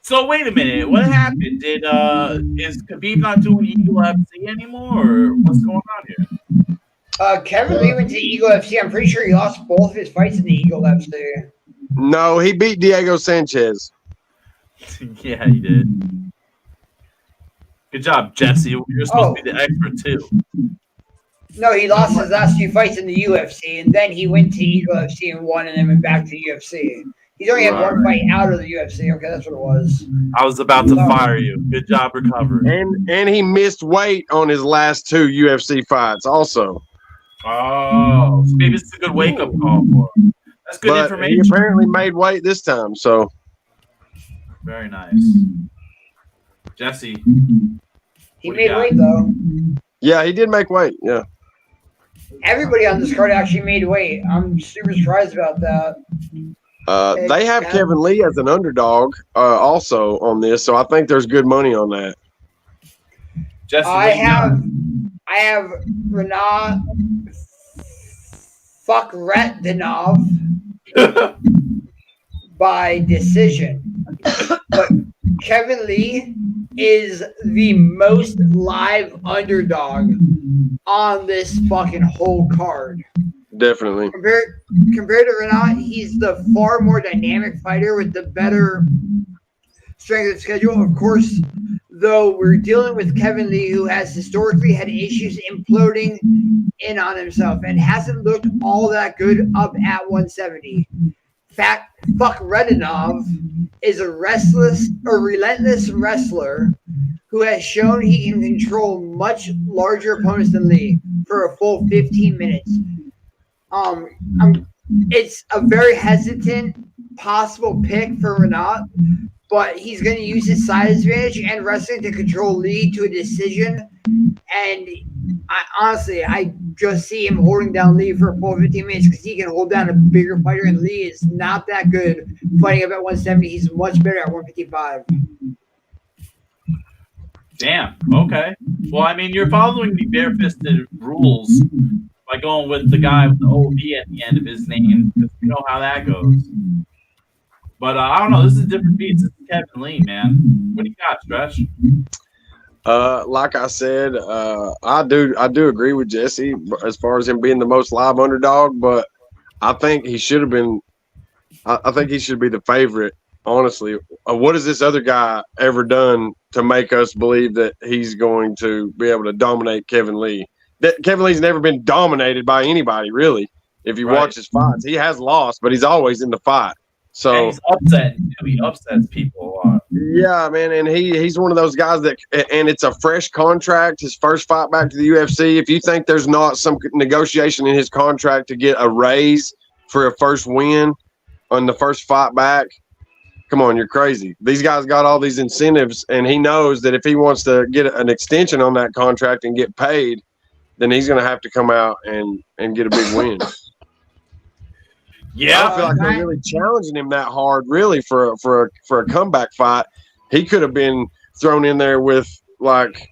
A: So wait a minute, what happened? Is Khabib not doing Eagle FC anymore, or what's going on here?
B: Kevin Lee went to Eagle FC. I'm pretty sure he lost both of his fights in the Eagle FC.
C: No, he beat Diego Sanchez.
A: Yeah, he did. Good job, Jesse. You're supposed to be the expert too.
B: No, he lost his last 2 fights in the UFC, and then he went to Eagle FC and won, and then went back to UFC. He's only had 1 fight out of the UFC. Okay, that's what it was.
A: I was about to fire you. Good job recovering.
C: And he missed weight on his last 2 UFC fights also.
A: Oh, so maybe it's a good wake-up call for him. That's good information.
C: He apparently made weight this time, so.
A: Very nice. Jesse.
B: He made weight, though.
C: Yeah, he did make weight, yeah.
B: Everybody on this card actually made weight. I'm super surprised about that.
C: They have Kevin Lee as an underdog also on this, so I think there's good money on that.
A: Jesse,
B: I have Renat Fakhretdinov by decision. But Kevin Lee is the most live underdog on this fucking whole card.
C: Definitely.
B: Compared to Renat, he's the far more dynamic fighter with the better strength of schedule. Of course, though, we're dealing with Kevin Lee, who has historically had issues imploding in on himself and hasn't looked all that good up at 170. Redenov is a relentless wrestler who has shown he can control much larger opponents than Lee for a full 15 minutes. It's a very hesitant possible pick for Renat, but he's going to use his size advantage and wrestling to control Lee to a decision. And I just see him holding down Lee for a full 15 minutes because he can hold down a bigger fighter, and Lee is not that good fighting up at 170. He's much better at 155.
A: Damn. Okay. Well, I mean, you're following the Barefisted rules by going with the guy with the OB at the end of his name, because you know how that goes. But I don't know. This is a different beat. This is Kevin Lee, man. What do you got, Stretch?
C: Like I said, I do agree with Jesse as far as him being the most live underdog, but I think he should have been. I think he should be the favorite. Honestly, what has this other guy ever done to make us believe that he's going to be able to dominate Kevin Lee? That Kevin Lee's never been dominated by anybody, really. If you watch his fights, he has lost, but he's always in the fight. So
A: and he's upset. He upsets people a lot.
C: Yeah, man, and he's one of those guys that, and it's a fresh contract, his first fight back to the UFC. If you think there's not some negotiation in his contract to get a raise for a first win on the first fight back, come on, you're crazy. These guys got all these incentives, and he knows that if he wants to get an extension on that contract and get paid, then he's going to have to come out and get a big win.
A: Yeah,
C: I don't feel like they're really challenging him that hard, really, for a comeback fight. He could have been thrown in there with like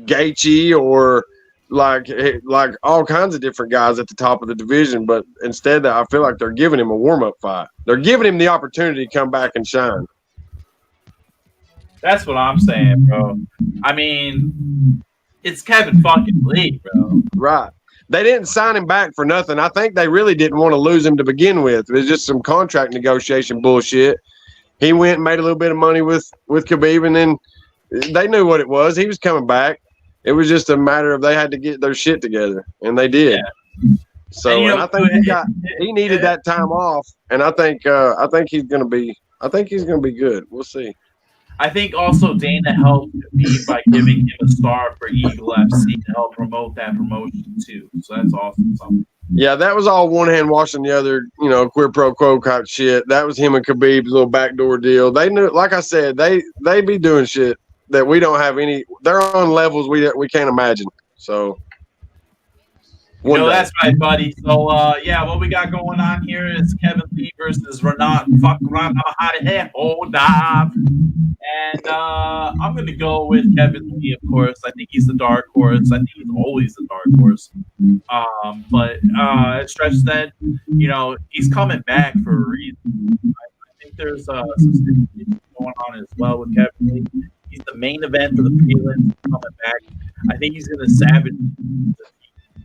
C: Gaethje or like all kinds of different guys at the top of the division, but instead, I feel like they're giving him a warm-up fight. They're giving him the opportunity to come back and shine.
A: That's what I'm saying, bro. I mean, it's Kevin fucking Lee, bro.
C: Right. They didn't sign him back for nothing. I think they really didn't want to lose him to begin with. It was just some contract negotiation bullshit. He went and made a little bit of money with Khabib, and then they knew what it was. He was coming back. It was just a matter of they had to get their shit together, and they did. Yeah. So, and I think he needed that time off, and I think he's gonna be good. We'll see.
A: I think also Dana helped Khabib by giving him a star for Eagle FC to help promote that promotion too. So that's awesome.
C: Yeah, that was all one hand washing the other, quid pro quo kind of shit. That was him and Khabib's little backdoor deal. They knew, like I said, they be doing shit that we don't have any. They're on levels we can't imagine. So.
A: That's right, buddy. So, what we got going on here is Kevin Lee versus Renat. Fuck around, how the hell hold up. And I'm going to go with Kevin Lee, of course. I think he's the dark horse. I think he's always the dark horse. But as Stretch said, he's coming back for a reason. I think there's some situation going on as well with Kevin Lee. He's the main event for the prelims coming back. I think he's going to savage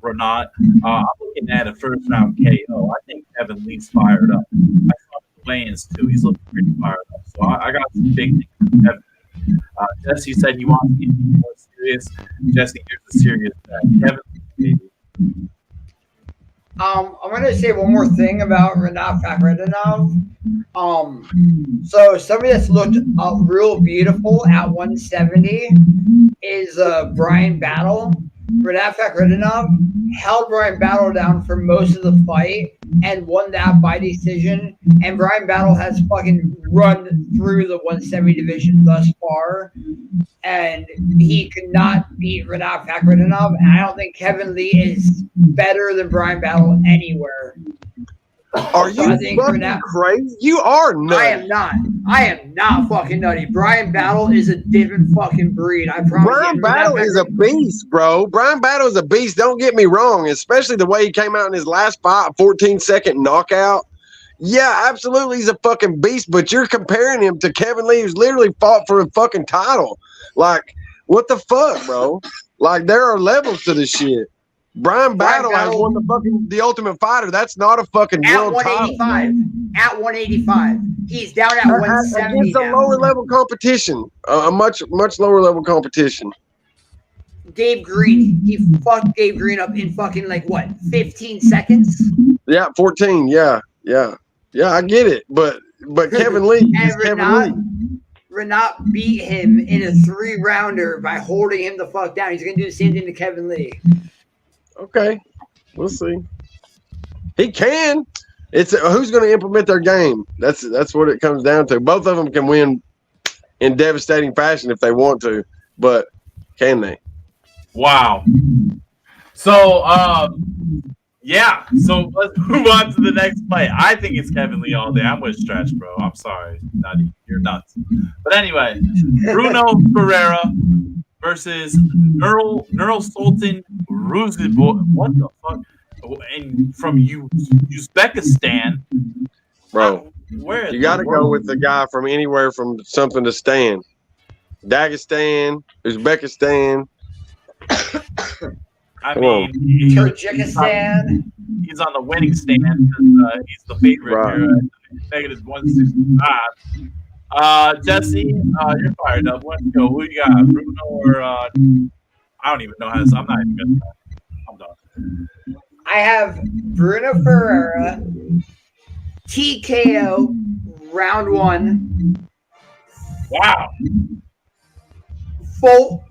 A: Renat. I'm looking at a first round KO. I think Kevin Lee's fired up. I saw the plans too. He's looking pretty fired up. So I got some big things from Kevin. Jesse said he wants to get more serious. Jesse, here's the serious Kevin Lee.
B: I'm gonna say one more thing about Renat Fakhretdinov. So somebody that's looked real beautiful at 170 is Brian Battle. Renat Fakhretdinov held Brian Battle down for most of the fight and won that by decision. And Brian Battle has fucking run through the 170 division thus far. And he could not beat Renat Fakhretdinov. And I don't think Kevin Lee is better than Brian Battle anywhere.
C: Are you fucking crazy? You are nutty.
B: I am not fucking nutty. Brian Battle is a different fucking breed. I promise.
C: Brian Battle is a beast, bro. Brian Battle is a beast. Don't get me wrong. Especially the way he came out in his last fight, 14-second knockout. Yeah, absolutely, he's a fucking beast. But you're comparing him to Kevin Lee, who's literally fought for a fucking title. Like, what the fuck, bro? Like, there are levels to this shit. Brian Battle has won the Ultimate Fighter. That's not a fucking world title.
B: At 185. He's down at 170
C: against a lower level competition. A much lower level competition.
B: Gabe Green. He fucked Gabe Green up in fucking 15 seconds?
C: Yeah, 14. Yeah. Yeah, I get it, but Kevin Lee is
B: And
C: Kevin Lee.
B: Renat beat him in a 3-rounder by holding him the fuck down. He's gonna do the same thing to Kevin Lee.
C: Okay, we'll see. He can. It's who's going to implement their game. That's what it comes down to. Both of them can win in devastating fashion if they want to, but can they?
A: Wow. So, yeah. So let's move on to the next fight. I think it's Kevin Lee all day. I'm with Stretch, bro. I'm sorry, Nutty. You're nuts. But anyway, Bruno Ferreira versus Neural Sultan Ruzibov. What the fuck? And from Uzbekistan,
C: Bro.
A: Where
C: you got to go with the guy from anywhere from something to stand. Dagestan, Uzbekistan.
A: I mean,
B: Tajikistan.
A: He's on the winning stand because he's the favorite
C: right.
A: here at -165. Jesse, you're fired up. Let's go. Who you got? Bruno or I don't even know how to. I'm not even good. I'm done.
B: I have Bruno Ferreira, TKO, round 1.
A: Wow.
B: Full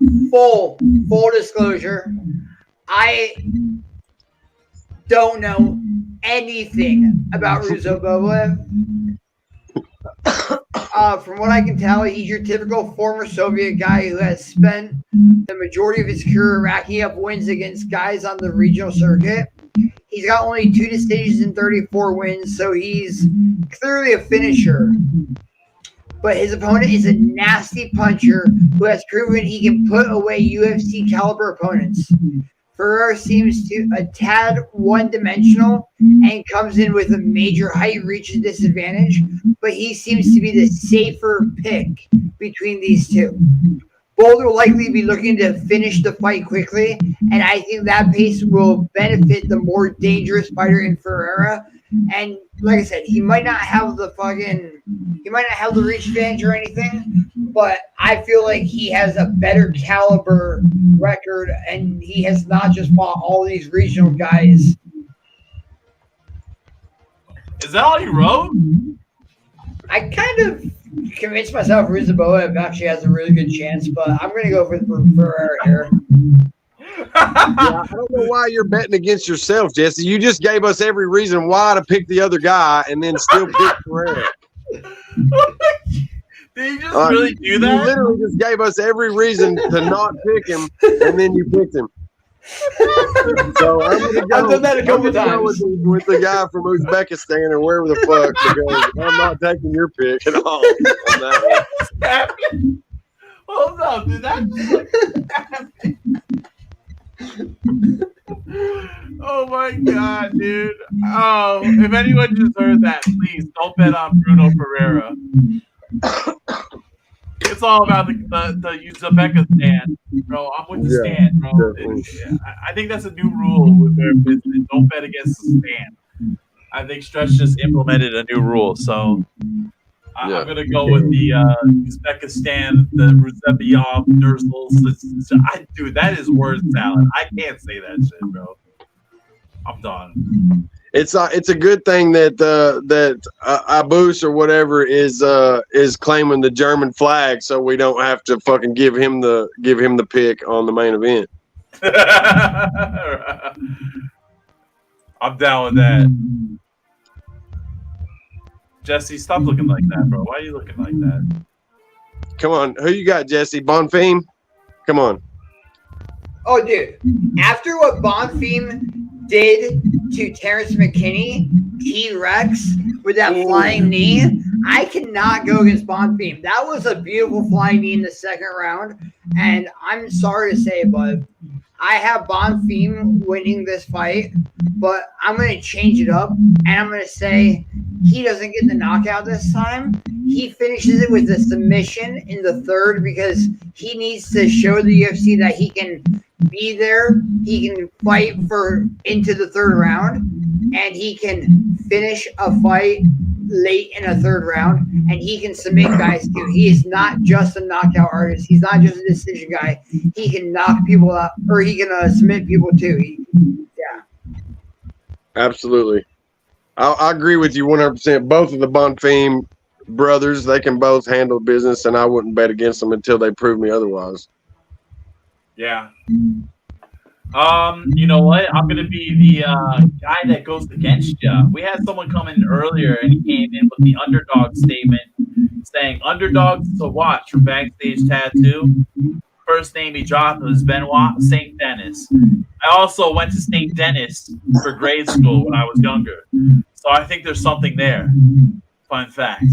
B: disclosure. I don't know anything about Ruzibov. From what I can tell, he's your typical former Soviet guy who has spent the majority of his career racking up wins against guys on the regional circuit. He's got only 2 decisions and 34 wins, so he's clearly a finisher. But his opponent is a nasty puncher who has proven he can put away UFC caliber opponents. Ferrer seems to a tad one-dimensional and comes in with a major height reach disadvantage, but he seems to be the safer pick between these two. Both will likely be looking to finish the fight quickly, and I think that pace will benefit the more dangerous fighter in Ferreira. And like I said, he might not have the reach advantage or anything, but I feel like he has a better caliber record, and he has not just fought all these regional guys.
A: Is that all you wrote?
B: I kind of convinced myself Ruzibov actually has a really good chance, but I'm going to go for Ferrer here.
C: Yeah, I don't know why you're betting against yourself, Jesse. You just gave us every reason why to pick the other guy and then still pick Ferrer.
A: Did you just really do that?
C: You literally just gave us every reason to not pick him, and then you picked him. So I'm gonna go.
B: I've done that a couple times
C: with the guy from Uzbekistan or wherever the fuck, because I'm not taking your pick at all on that one.
A: Hold up, did that happen? Oh my god, dude. Oh, if anyone just heard that, please don't bet on Bruno Ferreira. It's all about the Uzbekistan, bro. I'm with the stand, bro. I think that's a new rule with Barefisted. Don't bet against the stand. I think Stretch just implemented a new rule, so I'm gonna go with the Uzbekistan, the Ruzebiyov, Nurzul. Dude, that is word salad. I can't say that shit, bro. I'm done.
C: It's a good thing that Abus or whatever is claiming the German flag, so we don't have to fucking give him the pick on the main event.
A: I'm down with that. Jesse, stop looking like that, bro. Why are you looking like that?
C: Come on, who you got, Jesse? Bonfim? Come on.
B: Oh, dude. After what Bonfim did to Terrence McKinney, T-Rex, with that flying knee, I cannot go against Bonfim. That was a beautiful flying knee in the second round, and I'm sorry to say, but I have Bonfim winning this fight, but I'm going to change it up, and I'm going to say he doesn't get the knockout this time. He finishes it with a submission in the third because he needs to show the UFC that he can be there, he can fight for into the third round, and he can finish a fight late in a third round, and he can submit guys too. He is not just a knockout artist. He's not just a decision guy. He can knock people out, or he can submit people too. Yeah.
C: Absolutely. I agree with you 100%. Both of the Bonfim brothers, they can both handle business, and I wouldn't bet against them until they prove me otherwise.
A: Yeah. You know what? I'm gonna be the guy that goes against you. We had someone come in earlier, and he came in with the underdog statement, saying underdogs to watch for Backstage Tattoo. First name he dropped was Benoit St. Denis. I also went to St. Denis for grade school when I was younger, so I think there's something there. Fun fact.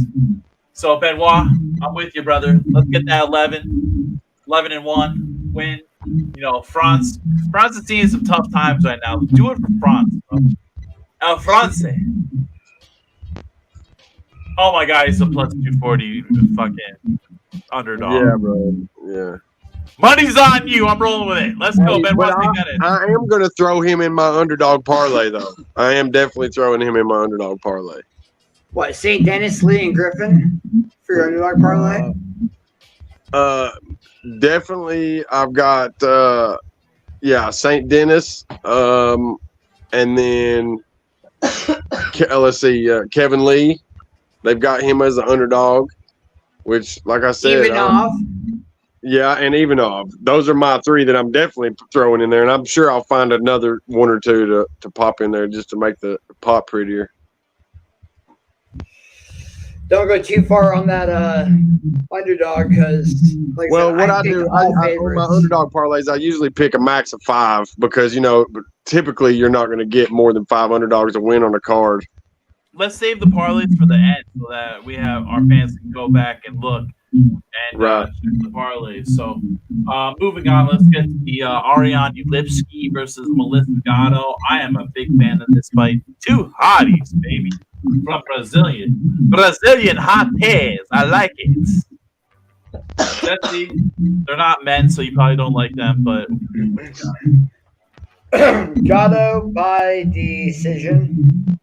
A: So Benoit, I'm with you, brother. Let's get that 11-1 win. You know, France is seeing some tough times right now. Do it for France, bro. El France. Oh my God, he's a plus 240 fucking underdog.
C: Yeah, bro. Yeah.
A: Money's on you. I'm rolling with it. Let's go, Ben.
C: I am going to throw him in my underdog parlay, though. I am definitely throwing him in my underdog parlay.
B: What, St. Denis, Lee, and Griffin for your underdog parlay?
C: Definitely, I've got St. Denis, and then let's see, Kevin Lee. They've got him as an underdog, which, like I said,
B: Ivanov.
C: Yeah, and Ivanov. Those are my three that I'm definitely throwing in there, and I'm sure I'll find another one or two to pop in there just to make the pot prettier.
B: Don't go too far on that underdog because, like I do on my underdog
C: parlays, I usually pick a max of 5 because, typically you're not going to get more than 5 underdogs to win on a card.
A: Let's save the parlays for the end so that we have our fans can go back and look and check the parlays. So, moving on, let's get to the Ariane Iykyk versus Melissa Gatto. I am a big fan of this fight. Two hotties, baby. From Brazilian hotties. I like it. Jesse, they're not men, so you probably don't like them, but
B: Gatto by decision.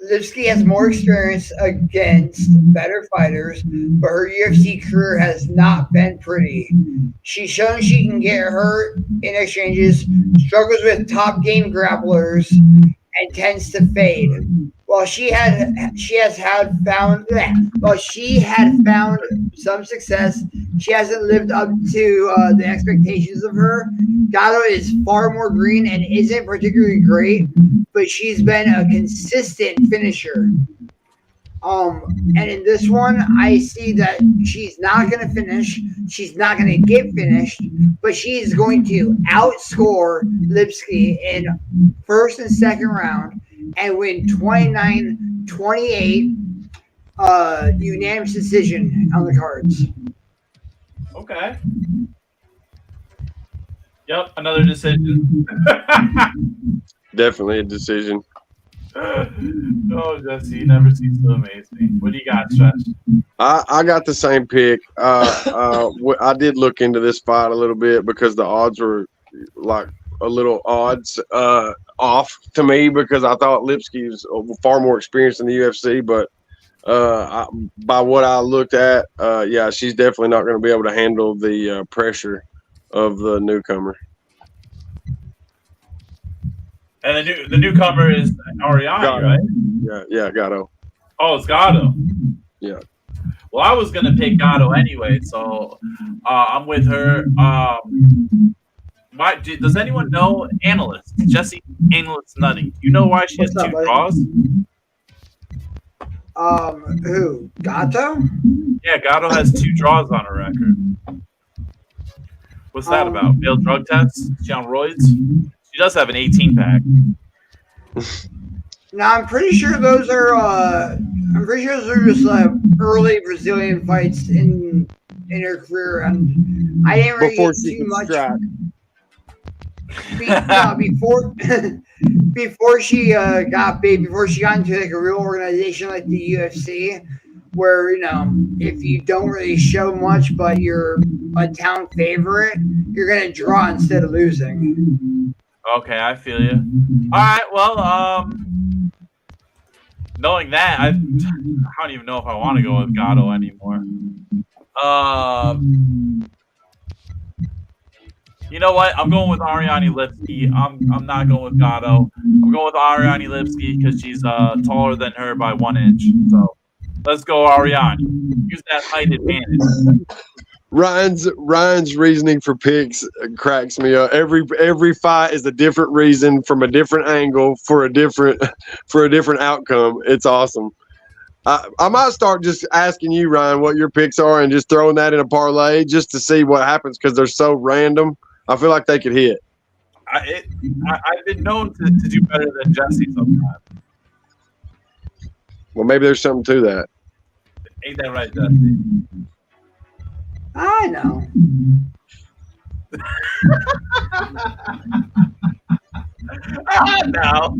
B: Lipsky has more experience against better fighters, but her UFC career has not been pretty. She's shown she can get hurt in exchanges, struggles with top game grapplers, and tends to fade. While she had found some success, she hasn't lived up to the expectations of her. Gatto is far more green and isn't particularly great, but she's been a consistent finisher. And in this one, I see that she's not going to finish. She's not going to get finished, but she's going to outscore Lipsky in first and second round and win 29-28 unanimous decision on the cards.
A: Okay. Yep, another decision.
C: Definitely a decision.
A: Oh, Jesse, you never cease to amaze me. What do you got, Stretch?
C: I got the same pick. I did look into this fight a little bit because the odds were like a little odds off to me because I thought Lipsky was far more experienced in the UFC. But by what I looked at, she's definitely not going to be able to handle the pressure of the newcomer.
A: And the newcomer is Ariane, right?
C: Yeah, Gatto.
A: Oh, it's Gatto.
C: Yeah.
A: Well, I was gonna pick Gatto anyway, so I'm with her. Does anyone know analyst Jesse Analyst Nutty? You know why she has 2 draws?
B: Who? Gatto?
A: Yeah, Gatto has 2 draws on her record. What's that about? Failed drug tests? She on roids? She does have an 18-pack.
B: No, I'm pretty sure those are. Just early Brazilian fights in her career, and I didn't really get too much. Before she got big, before she got into like a real organization like the UFC, where if you don't really show much, but you're a town favorite, you're gonna draw instead of losing.
A: Okay, I feel you. All right, well, knowing that, I don't even know if I want to go with Gatto anymore. You know what? I'm going with Ariane Lipski. I'm not going with Gatto. I'm going with Ariane Lipski because she's taller than her by 1 inch. So let's go, Ariane. Use that height advantage.
C: Ryan's reasoning for picks cracks me up. Every fight is a different reason from a different angle for a different outcome. It's awesome. I might start just asking you, Ryan, what your picks are and just throwing that in a parlay just to see what happens because they're so random. I feel like they could hit.
A: I've been known to do better than Jesse sometimes.
C: Well, maybe there's something to that.
A: Ain't that right, Jesse?
B: I know.
A: No.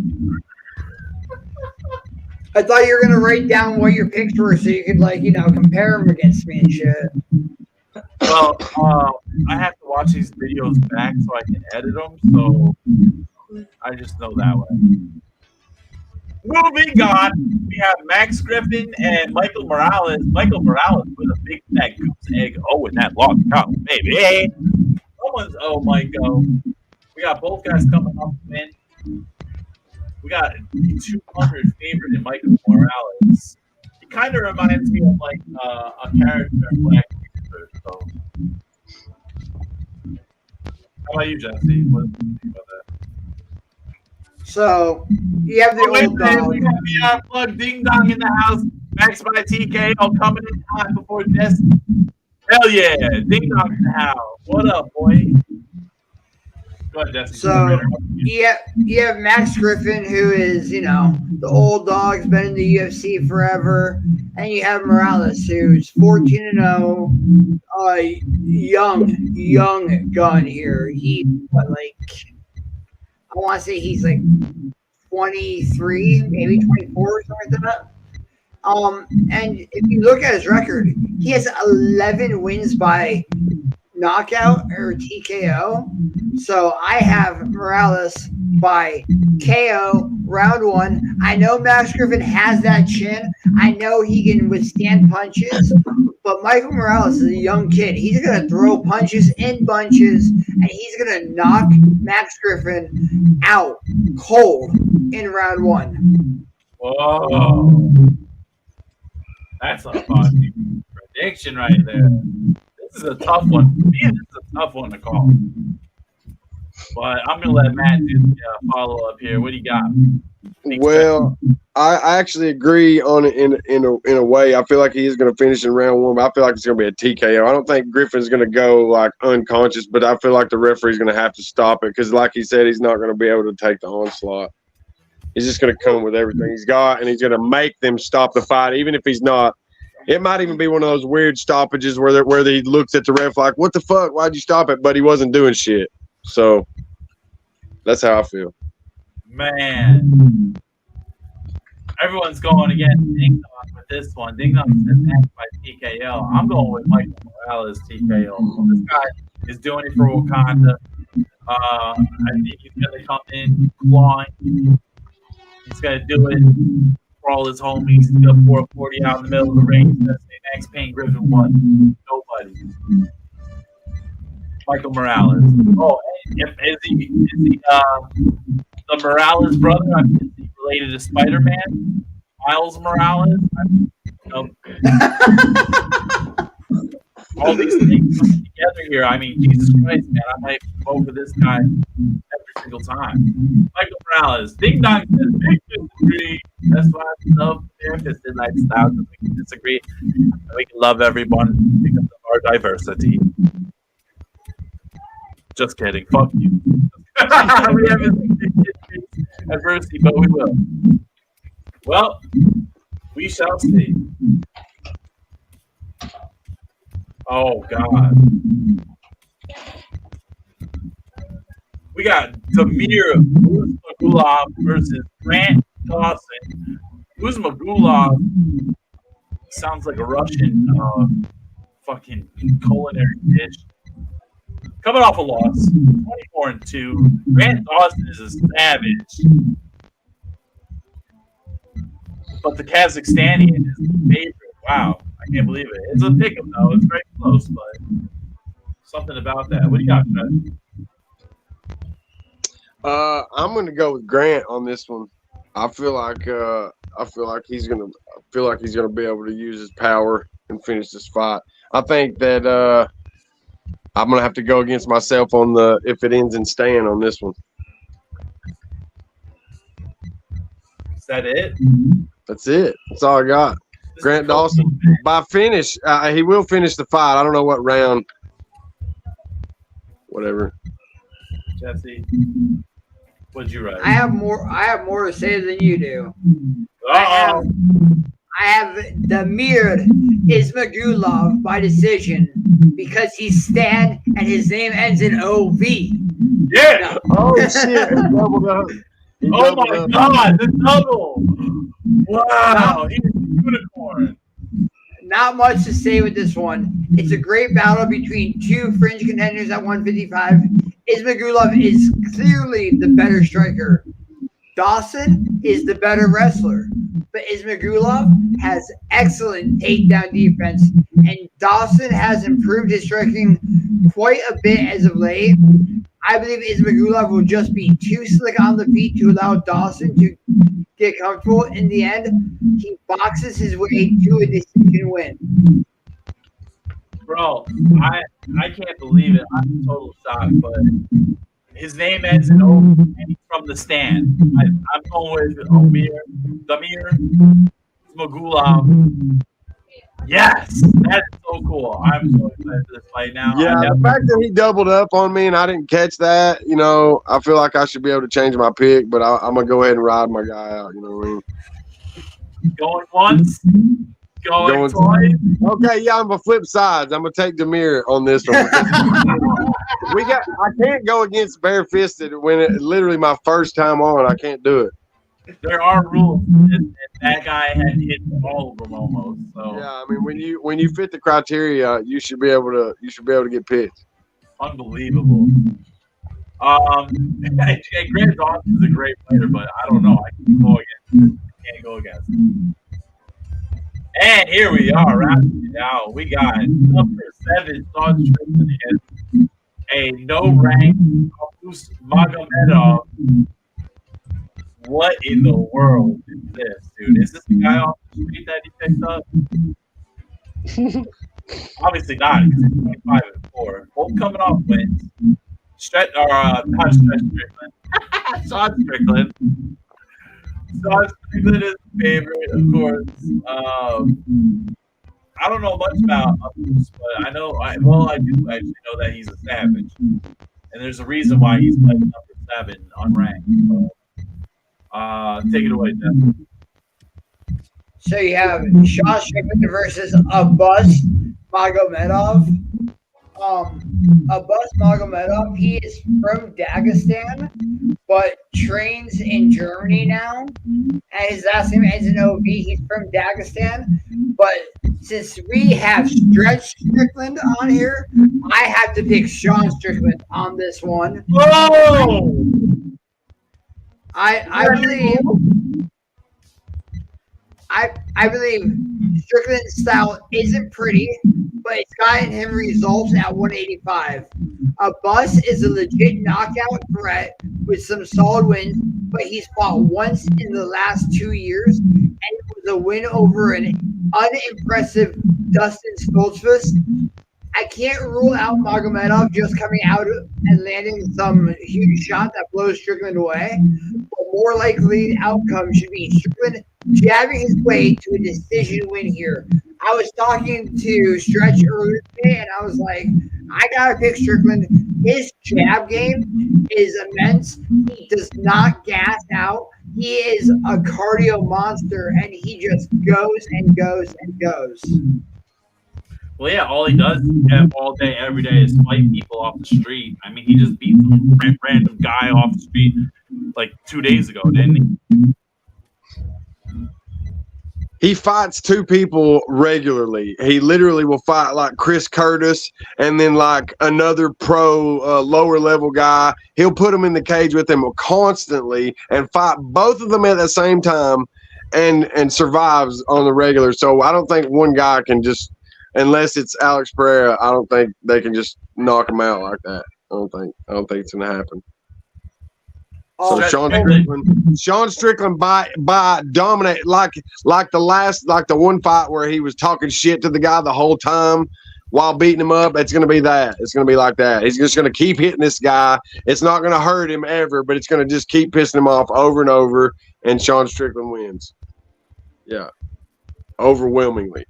B: I thought you were gonna write down what your picks were so you could compare them against me and shit.
A: Well, I have to watch these videos back so I can edit them. So I just know that way. Moving on, we have Max Griffin and Michael Morales. Michael Morales with a big fat goose egg. Oh, in that long column, baby. Someone's Mike. We got both guys coming off the win. We got 200 favorite in Michael Morales. He kind of reminds me of like a character in Black Panther. So, how about you, Jesse? What do you think about that?
B: So you have the old dog.
A: We got the plug Ding Dong in the house. Max by TKO coming in hot before Jesse. Hell yeah, Ding Dong in the house. What up, boy? Go ahead, Jesse.
B: So you have Max Griffin, who is the old dog's been in the UFC forever, and you have Morales, who's 14-0, young gun here. He I want to say he's like 23, maybe 24 or something like that. And if you look at his record, he has 11 wins by knockout or TKO. So I have Morales by KO round 1. I know Max Griffin has that chin. I know he can withstand punches, but Michael Morales is a young kid. He's going to throw punches in bunches, and he's going to knock Max Griffin out cold in round 1.
A: Whoa. That's a fucking prediction right there. This is a tough one. For me, this is a tough one to call. But I'm going to let Matt do the follow-up here. What do you got?
C: Well, I actually agree on it in a way. I feel like he is going to finish in round 1, but I feel like it's going to be a TKO. I don't think Griffin's going to go like unconscious, but I feel like the referee's going to have to stop it because, like he said, he's not going to be able to take the onslaught. He's just going to come with everything he's got, and he's going to make them stop the fight, even if he's not. It might even be one of those weird stoppages where he looks at the ref like, "What the fuck? Why'd you stop it?" But he wasn't doing shit. So that's how I feel.
A: Man, everyone's going against Ding Dong with this one. Ding Dong says match by TKO. I'm going with Michael Morales TKO. This guy is doing it for Wakanda. I think he's going to come in clawing. He's going to do it for all his homies. He's going to pour a 40 out in the middle of the ring. He's going to say Max Payne Griffin won. Nobody. Michael Morales. Oh, is he the Morales brother? I mean, is he related to Spider-Man? Miles Morales? All these things coming together here. I mean, Jesus Christ, man. I might vote for this guy every single time. Michael Morales. Ding Dong says big disagree. That's why I love Barefisted lifestyle, because we can disagree and we can love everyone because of our diversity. Just kidding. Fuck you. We haven't adversity, but we will. Well, we shall see. Oh, God. We got Damir Uzmagulov versus Grant Dawson. Uzmagulov sounds like a Russian fucking culinary dish. Coming off a loss, 24-2. Grant Dawson is a savage. But the Kazakhstanian is the favorite. Wow. I can't believe it. It's a pick 'em though. It's very close, but something about that. What do you got, Fred?
C: I'm gonna go with Grant on this one. I feel like he's gonna be able to use his power and finish this fight. I think that I'm gonna have to go against myself on the if it ends in stand on this one.
A: Is that it?
C: That's it. That's all I got. Grant Dawson by finish. He will finish the fight. I don't know what round. Whatever.
A: Jesse, what'd you write?
B: I have more to say than you do.
A: Uh-oh.
B: I have Damir Ismagulov by decision because he's Stan and his name ends in OV.
A: Yeah.
C: Oh shit! He doubled up.
A: Oh my God! The double. Wow. He's a unicorn.
B: Not much to say with this one. It's a great battle between two fringe contenders at 155. Ismagulov is clearly the better striker. Dawson is the better wrestler. But Ismagulov has excellent takedown defense, and Dawson has improved his striking quite a bit as of late. I believe Ismagulov will just be too slick on the feet to allow Dawson to get comfortable. In the end, he boxes his way to a decision win.
A: Bro, I can't believe it. I'm in total shock, but his name ends in O and he's from the stand. I'm going with Damir Ismagulov. Yes, that's so cool. I'm so excited for this fight now.
C: Yeah, the fact that he doubled up on me and I didn't catch that, I feel like I should be able to change my pick, but I'm gonna go ahead and ride my guy out. You know what I mean?
A: Going once, going twice.
C: Okay, yeah, I'm gonna flip sides. I'm gonna take Damir on this one. I can't go against Barefisted when literally my first time on. I can't do it.
A: There are rules, and that guy had hit all of them almost. So
C: yeah, I mean when you fit the criteria, you should be able to get picked.
A: Unbelievable. And Grant Dawson is a great player, but I don't know. I can't go against him. And here we are, wrapping it out. We got number 7, Sean Strickland against a no-rank Magomedov. What in the world is this, dude? Is this the guy off the street that he picked up? Obviously not, because he's 25-4. Both coming off wins. Not Strickland. Sean Strickland. Sean Strickland is the favorite, of course. I don't know much about Abus, but I do actually know that he's a savage. And there's a reason why he's like number 7 unranked. So. Take it away, Jeff.
B: So you have Sean Strickland versus Abus Magomedov. Abus Magomedov, he is from Dagestan, but trains in Germany now. And his last name ends in OV. He's from Dagestan. But since we have Stretch Strickland on here, I have to pick Sean Strickland on this one.
A: Whoa!
B: I believe Strickland's style isn't pretty, but it's gotten him results at 185. Abus is a legit knockout threat with some solid wins, but he's fought once in the last 2 years, and it was a win over an unimpressive Dustin Stoltzfus. I can't rule out Magomedov just coming out and landing some huge shot that blows Strickland away. But more likely outcome should be Strickland jabbing his way to a decision win here. I was talking to Stretch earlier today, and I was like, I got to pick Strickland. His jab game is immense. He does not gas out. He is a cardio monster, and he just goes and goes and goes.
A: Well, yeah, all he does all day, every day is fight people off the street. I mean, he just beat some random guy off the street like 2 days ago, didn't he?
C: He fights 2 people regularly. He literally will fight like Chris Curtis and then like another pro lower level guy. He'll put them in the cage with him constantly and fight both of them at the same time and survives on the regular. So I don't think one guy can just, unless it's Alex Pereira, I don't think they can just knock him out like that. I don't think it's gonna happen. So Sean Strickland by dominate like the one fight where he was talking shit to the guy the whole time while beating him up. It's going to be that. It's going to be like that. He's just going to keep hitting this guy. It's not going to hurt him ever, but it's going to just keep pissing him off over and over. And Sean Strickland wins. Yeah, overwhelmingly.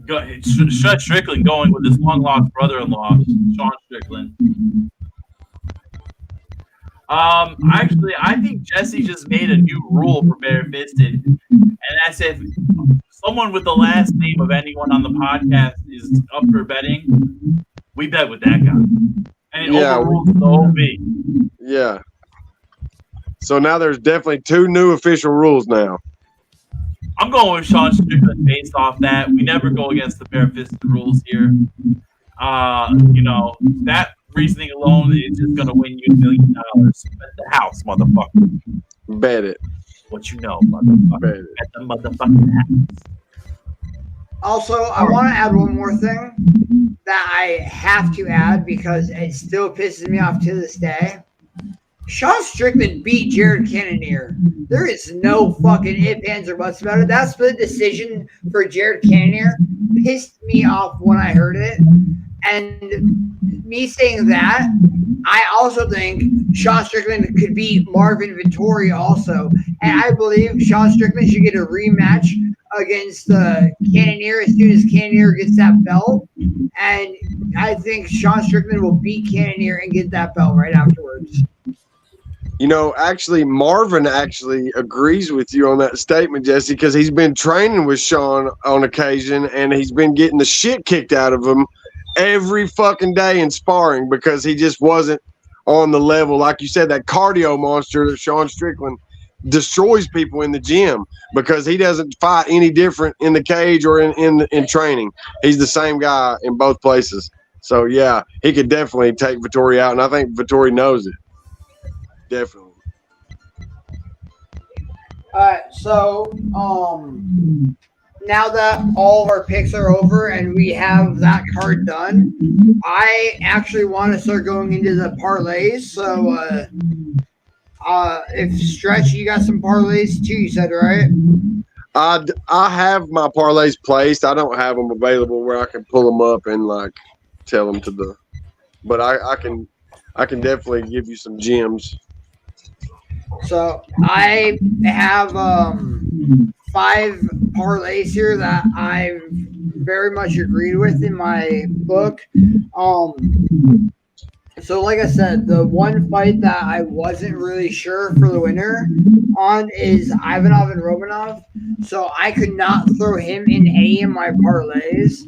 A: Sean Strickland going with his long lost brother-in-law, Sean Strickland. Actually, I think Jesse just made a new rule for Barefisted, and that's if someone with the last name of anyone on the podcast is up for betting, we bet with that guy. And it overrules the OB.
C: Yeah. So now there's definitely 2 new official rules now.
A: I'm going with Sean Strickland based off that. We never go against the Barefisted rules here. That reasoning alone is just going to win you $1 million. Bet the house, motherfucker.
C: Bet it.
A: What you know, motherfucker. Bet the motherfucking house.
B: Also, I want to add one more thing that I have to add because it still pisses me off to this day. Sean Strickland beat Jared Cannonier. There is no fucking ifs, ands, or buts about it. That split decision for Jared Cannonier pissed me off when I heard it. And me saying that, I also think Sean Strickland could beat Marvin Vettori also. And I believe Sean Strickland should get a rematch against Cannonier as soon as Cannonier gets that belt. And I think Sean Strickland will beat Cannonier and get that belt right afterwards.
C: Actually, Marvin actually agrees with you on that statement, Jesse, because he's been training with Sean on occasion, and he's been getting the shit kicked out of him every fucking day in sparring because he just wasn't on the level. Like you said, that cardio monster that Sean Strickland destroys people in the gym because he doesn't fight any different in the cage or in training. He's the same guy in both places. So, yeah, he could definitely take Vettori out, and I think Vettori knows it. Definitely.
B: All right, so now that all of our picks are over and we have that card done, I actually want to start going into the parlays. So, if Stretch, you got some parlays too, you said, right?
C: I have my parlays placed. I don't have them available where I can pull them up and tell them to the. But I can definitely give you some gems.
B: So I have 5 parlays here that I've very much agreed with in my book. So like I said, the one fight that I wasn't really sure for the winner on is Ivanov and Romanov. So I could not throw him in any of my parlays.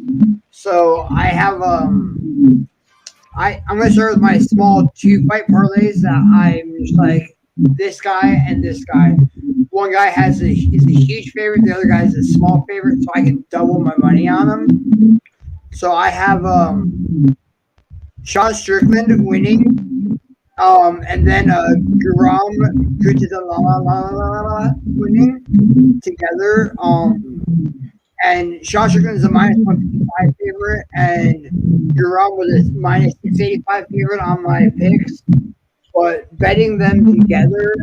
B: So I have I'm gonna start with my small 2-fight parlays that I'm just like this guy and this guy. One guy is a huge favorite, the other guy is a small favorite, so I can double my money on him. So I have Sean Strickland winning, and then Guram winning together. And Sean Strickland is a -155 favorite, and Guram was a -685 favorite on my picks. But betting them together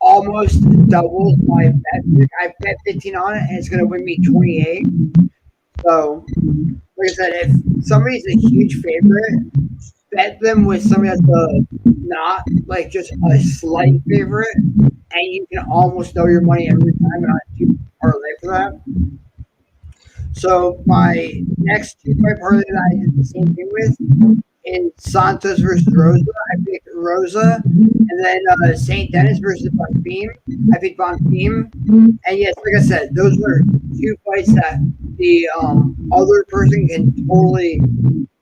B: almost doubles my bet. I bet 15 on it, and it's going to win me 28. So, like I said, if somebody's a huge favorite, bet them with somebody that's not like just a slight favorite, and you can almost throw your money every time on a 2 parlay for that. So my next 2-fight parlay that I did the same thing with is Santos versus Rosa. I picked Rosa, and then St. Dennis versus Bonfim. I picked Bonfim, and yes, like I said, those were 2 fights that the other person can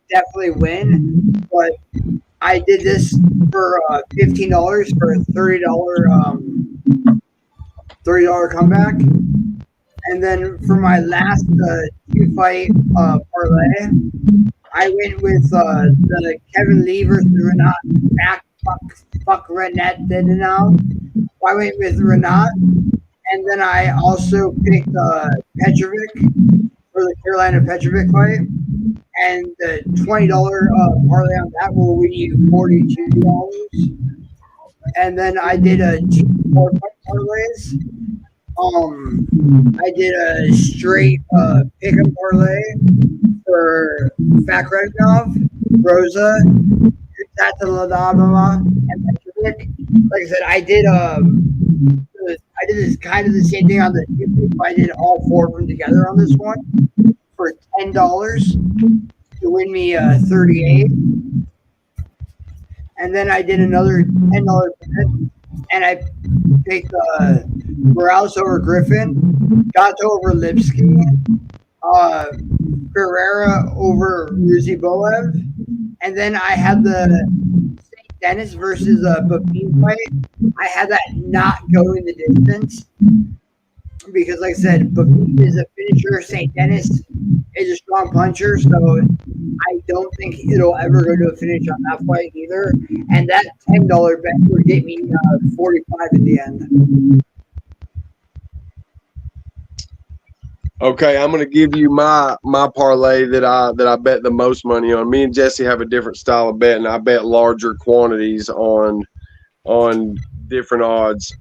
B: definitely win. But I did this for $15 for a $30 comeback. And then for my last 2-fight parlay, I went with the Kevin Lee versus Renat. Fuck Renat did it now. I went with Renat, and then I also picked Petrovic for the Carolina Petrovic fight. And the $20 parlay on that will win you $42. and then I did a 4 parlays. I did a straight pick'em parlay for Fakrednov, Rosa, Tataladama, and Petrovic. Like I said, I did this kind of the same thing on the YouTube. I did all 4 of them together on this one for $10 to win me 38. And then I did another $10 bet, and I picked Morales over Griffin, Gato over Lipsky, Pereira over Ruzi Boev, and then I had the St. Dennis versus Babine fight. I had that not going the distance because, like I said, Babine is a finisher. St. Dennis is a strong puncher, so I don't think it'll ever go to a finish on that fight either. And that $10 bet would get me 45 in the end.
C: Okay, I'm gonna give you my parlay that I bet the most money on. Me and Jesse have a different style of betting. I bet larger quantities on different odds.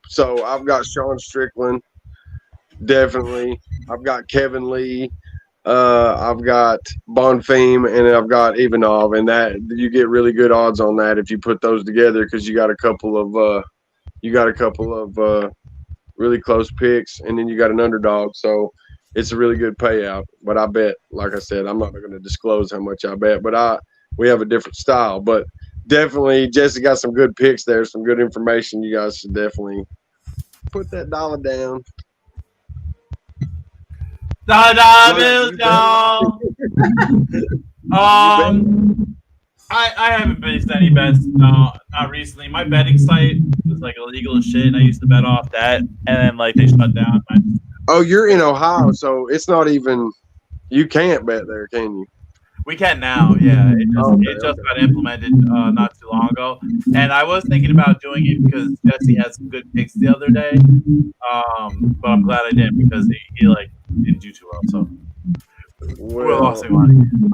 C: So I've got Sean Strickland, definitely. I've got Kevin Lee. I've got Bonfim, and I've got Ivanov, and that you get really good odds on that if you put those together because you got a couple of really close picks, and then you got an underdog, so it's a really good payout. But I bet, like I said, I'm not going to disclose how much I bet, but we have a different style. But definitely, Jesse got some good picks there, some good information. You guys should definitely put that dollar down.
A: $1 bills, y'all. I haven't placed any bets, not recently. My betting site was like illegal as shit, and I used to bet off that, and then like they shut down.
C: Oh, you're in Ohio, so it's not even. You can't bet there, can you?
A: We can now, yeah. It just got implemented not too long ago, and I was thinking about doing it because Jesse had some good picks the other day. But I'm glad I didn't because he like didn't do too well. So.
C: Well,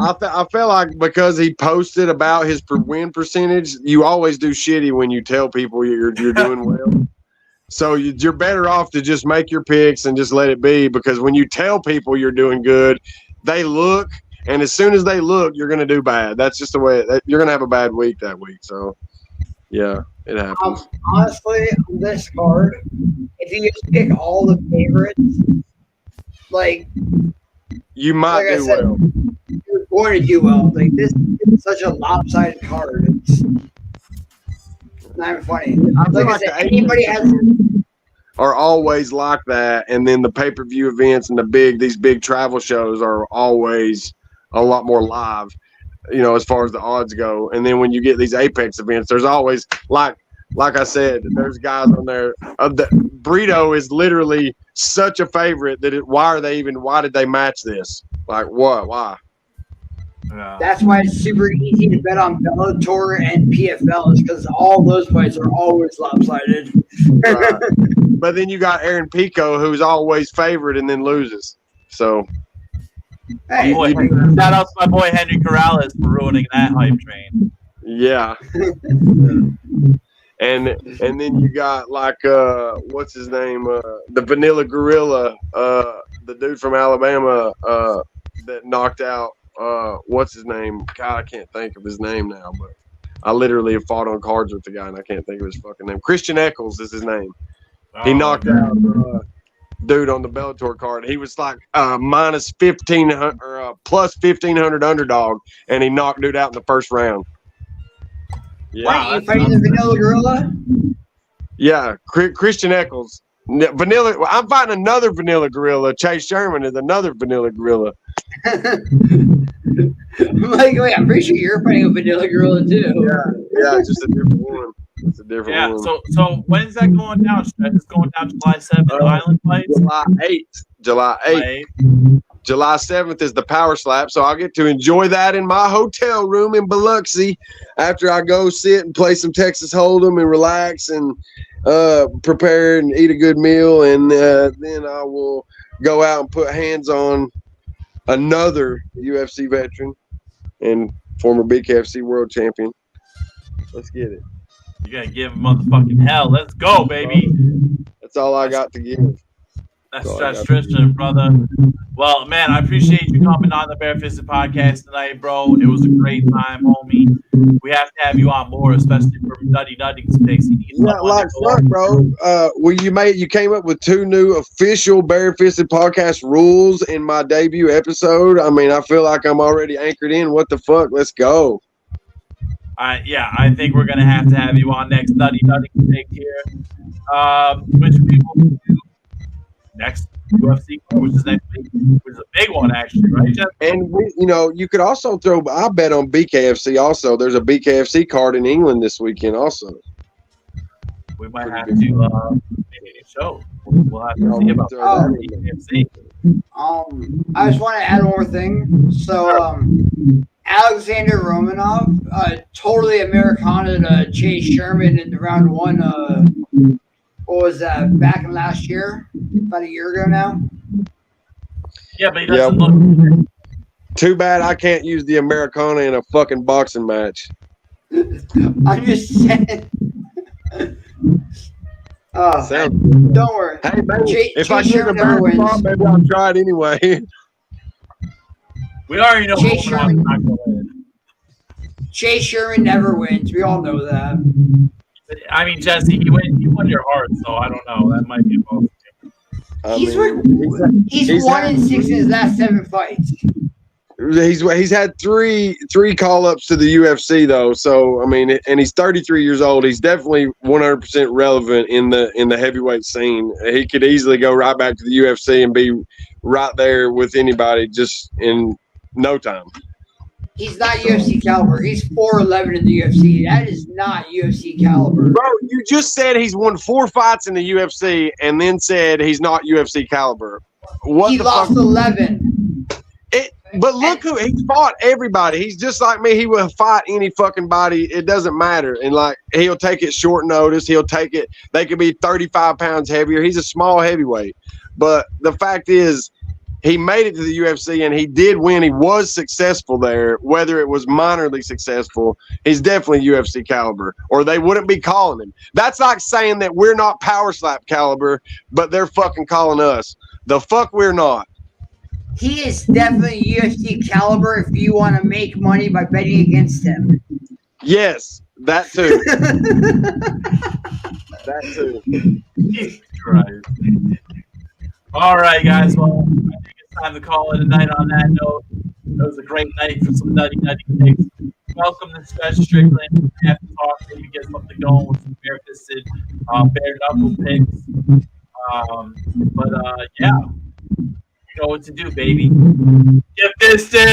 C: I feel like because he posted about his win percentage, you always do shitty when you tell people you're doing well. So you're better off to just make your picks and just let it be, because when you tell people you're doing good, they look, and as soon as they look, you're going to do bad. That's just the way you're going to have a bad week that week. So, yeah, it happens.
B: Honestly, on this card, if you just pick all the favorites, like
C: you might do well.
B: You're going to do well. Like this is such a lopsided card. It's not even funny. Like I said, anybody has
C: are always like that, and then the pay-per-view events and these big travel shows are always a lot more live, as far as the odds go. And then when you get these Apex events, there's always like I said, there's guys on there. Brito is literally such a favorite that why did they match this? Like what? Why?
A: Yeah.
B: That's why it's super easy to bet on Bellator and PFL, is because all those fights are always lopsided.
C: Right. But then you got Aaron Pico, who's always favored and then loses. So,
B: hey,
A: shout out to my boy Henry Corrales for ruining that hype train.
C: Yeah. And then you got like what's his name? The Vanilla Gorilla, the dude from Alabama that knocked out what's his name? God, I can't think of his name now, but I literally have fought on cards with the guy and I can't think of his fucking name. Christian Eccles is his name. He knocked out dude on the Bellator card. He was like minus 1,500 or plus 1,500 underdog, and he knocked dude out in the first round.
B: Yeah, why, you fighting the Vanilla Gorilla?
C: Yeah, Christian Eccles. Vanilla. I'm fighting another Vanilla Gorilla. Chase Sherman is another Vanilla Gorilla.
B: I'm like, wait, I'm pretty sure you're fighting a Vanilla Gorilla too.
C: Yeah, it's just a different one. It's a different one.
A: So when is that going down? It's going down July 7th, Island fights?
C: July 8th. July 7th is the Power Slap, so I'll get to enjoy that in my hotel room in Biloxi after I go sit and play some Texas Hold'em and relax and prepare and eat a good meal, and then I will go out and put hands on another UFC veteran and former BKFC world champion. Let's get it.
A: You're gonna give him motherfucking hell. Let's go, baby.
C: That's all I got to give.
A: That's Stretch Tristan, brother. Well, man, I appreciate you coming on the Barefisted podcast tonight, bro. It was a great time, homie. We have to have you on more, especially for Nutty's picks.
C: Yeah, like fuck, bro. Well, you came up with 2 new official Barefisted podcast rules in my debut episode. I mean, I feel like I'm already anchored in. What the fuck? Let's go.
A: I think we're gonna have to have you on next Nutty pick here, which we will do next UFC, which is next week, which is a big one actually, right, Jeff?
C: And you could also throw. I bet on BKFC. Also, there's a BKFC card in England this weekend. Also,
A: we might have to maybe a show. We'll have to see about BKFC.
B: I just want to add one more thing. So, Alexander Romanov, totally Americana Chase Sherman in round 1. What was that? Back in last year, about a year ago now.
A: Yeah, but he doesn't look.
C: Too bad I can't use the Americana in a fucking boxing match.
B: I'm just saying. Don't worry.
C: Hey, baby, if I get the basketball, maybe I'll try it anyway.
A: We already know
B: Chase Sherman. Chase Sherman never wins. We all know that.
A: I mean, Jesse, he won your heart, so I don't know. That might be a possibility.
B: He's 1-6 in his last 7 fights.
C: He's had three call-ups to the UFC though, so I mean, and he's 33 years old. He's definitely 100% relevant in the heavyweight scene. He could easily go right back to the UFC and be right there with anybody just in no time.
B: He's not UFC caliber. He's 4'11" in the UFC. That is not UFC caliber.
C: Bro, you just said he's won 4 fights in the UFC and then said he's not UFC caliber.
B: He lost 11.
C: But look who he's fought everybody. He's just like me. He will fight any fucking body. It doesn't matter. And like he'll take it short notice. He'll take it. They could be 35 pounds heavier. He's a small heavyweight. But the fact is, he made it to the UFC and he did win. He was successful there, whether it was minorly successful. He's definitely UFC caliber, or they wouldn't be calling him. That's like saying that we're not power slap caliber, but they're fucking calling us. The fuck we're not.
B: He is definitely UFC caliber if you want to make money by betting against him.
C: Yes, that too. That too.
A: Jesus Christ. All right, guys. Well, I think it's time to call it a night on that note. It was a great night for some nutty picks. Welcome to Stretch Strickland. We have to talk, maybe get something going with some bare-fisted, bare knuckle picks. Yeah. You know what to do, baby. Get fisted!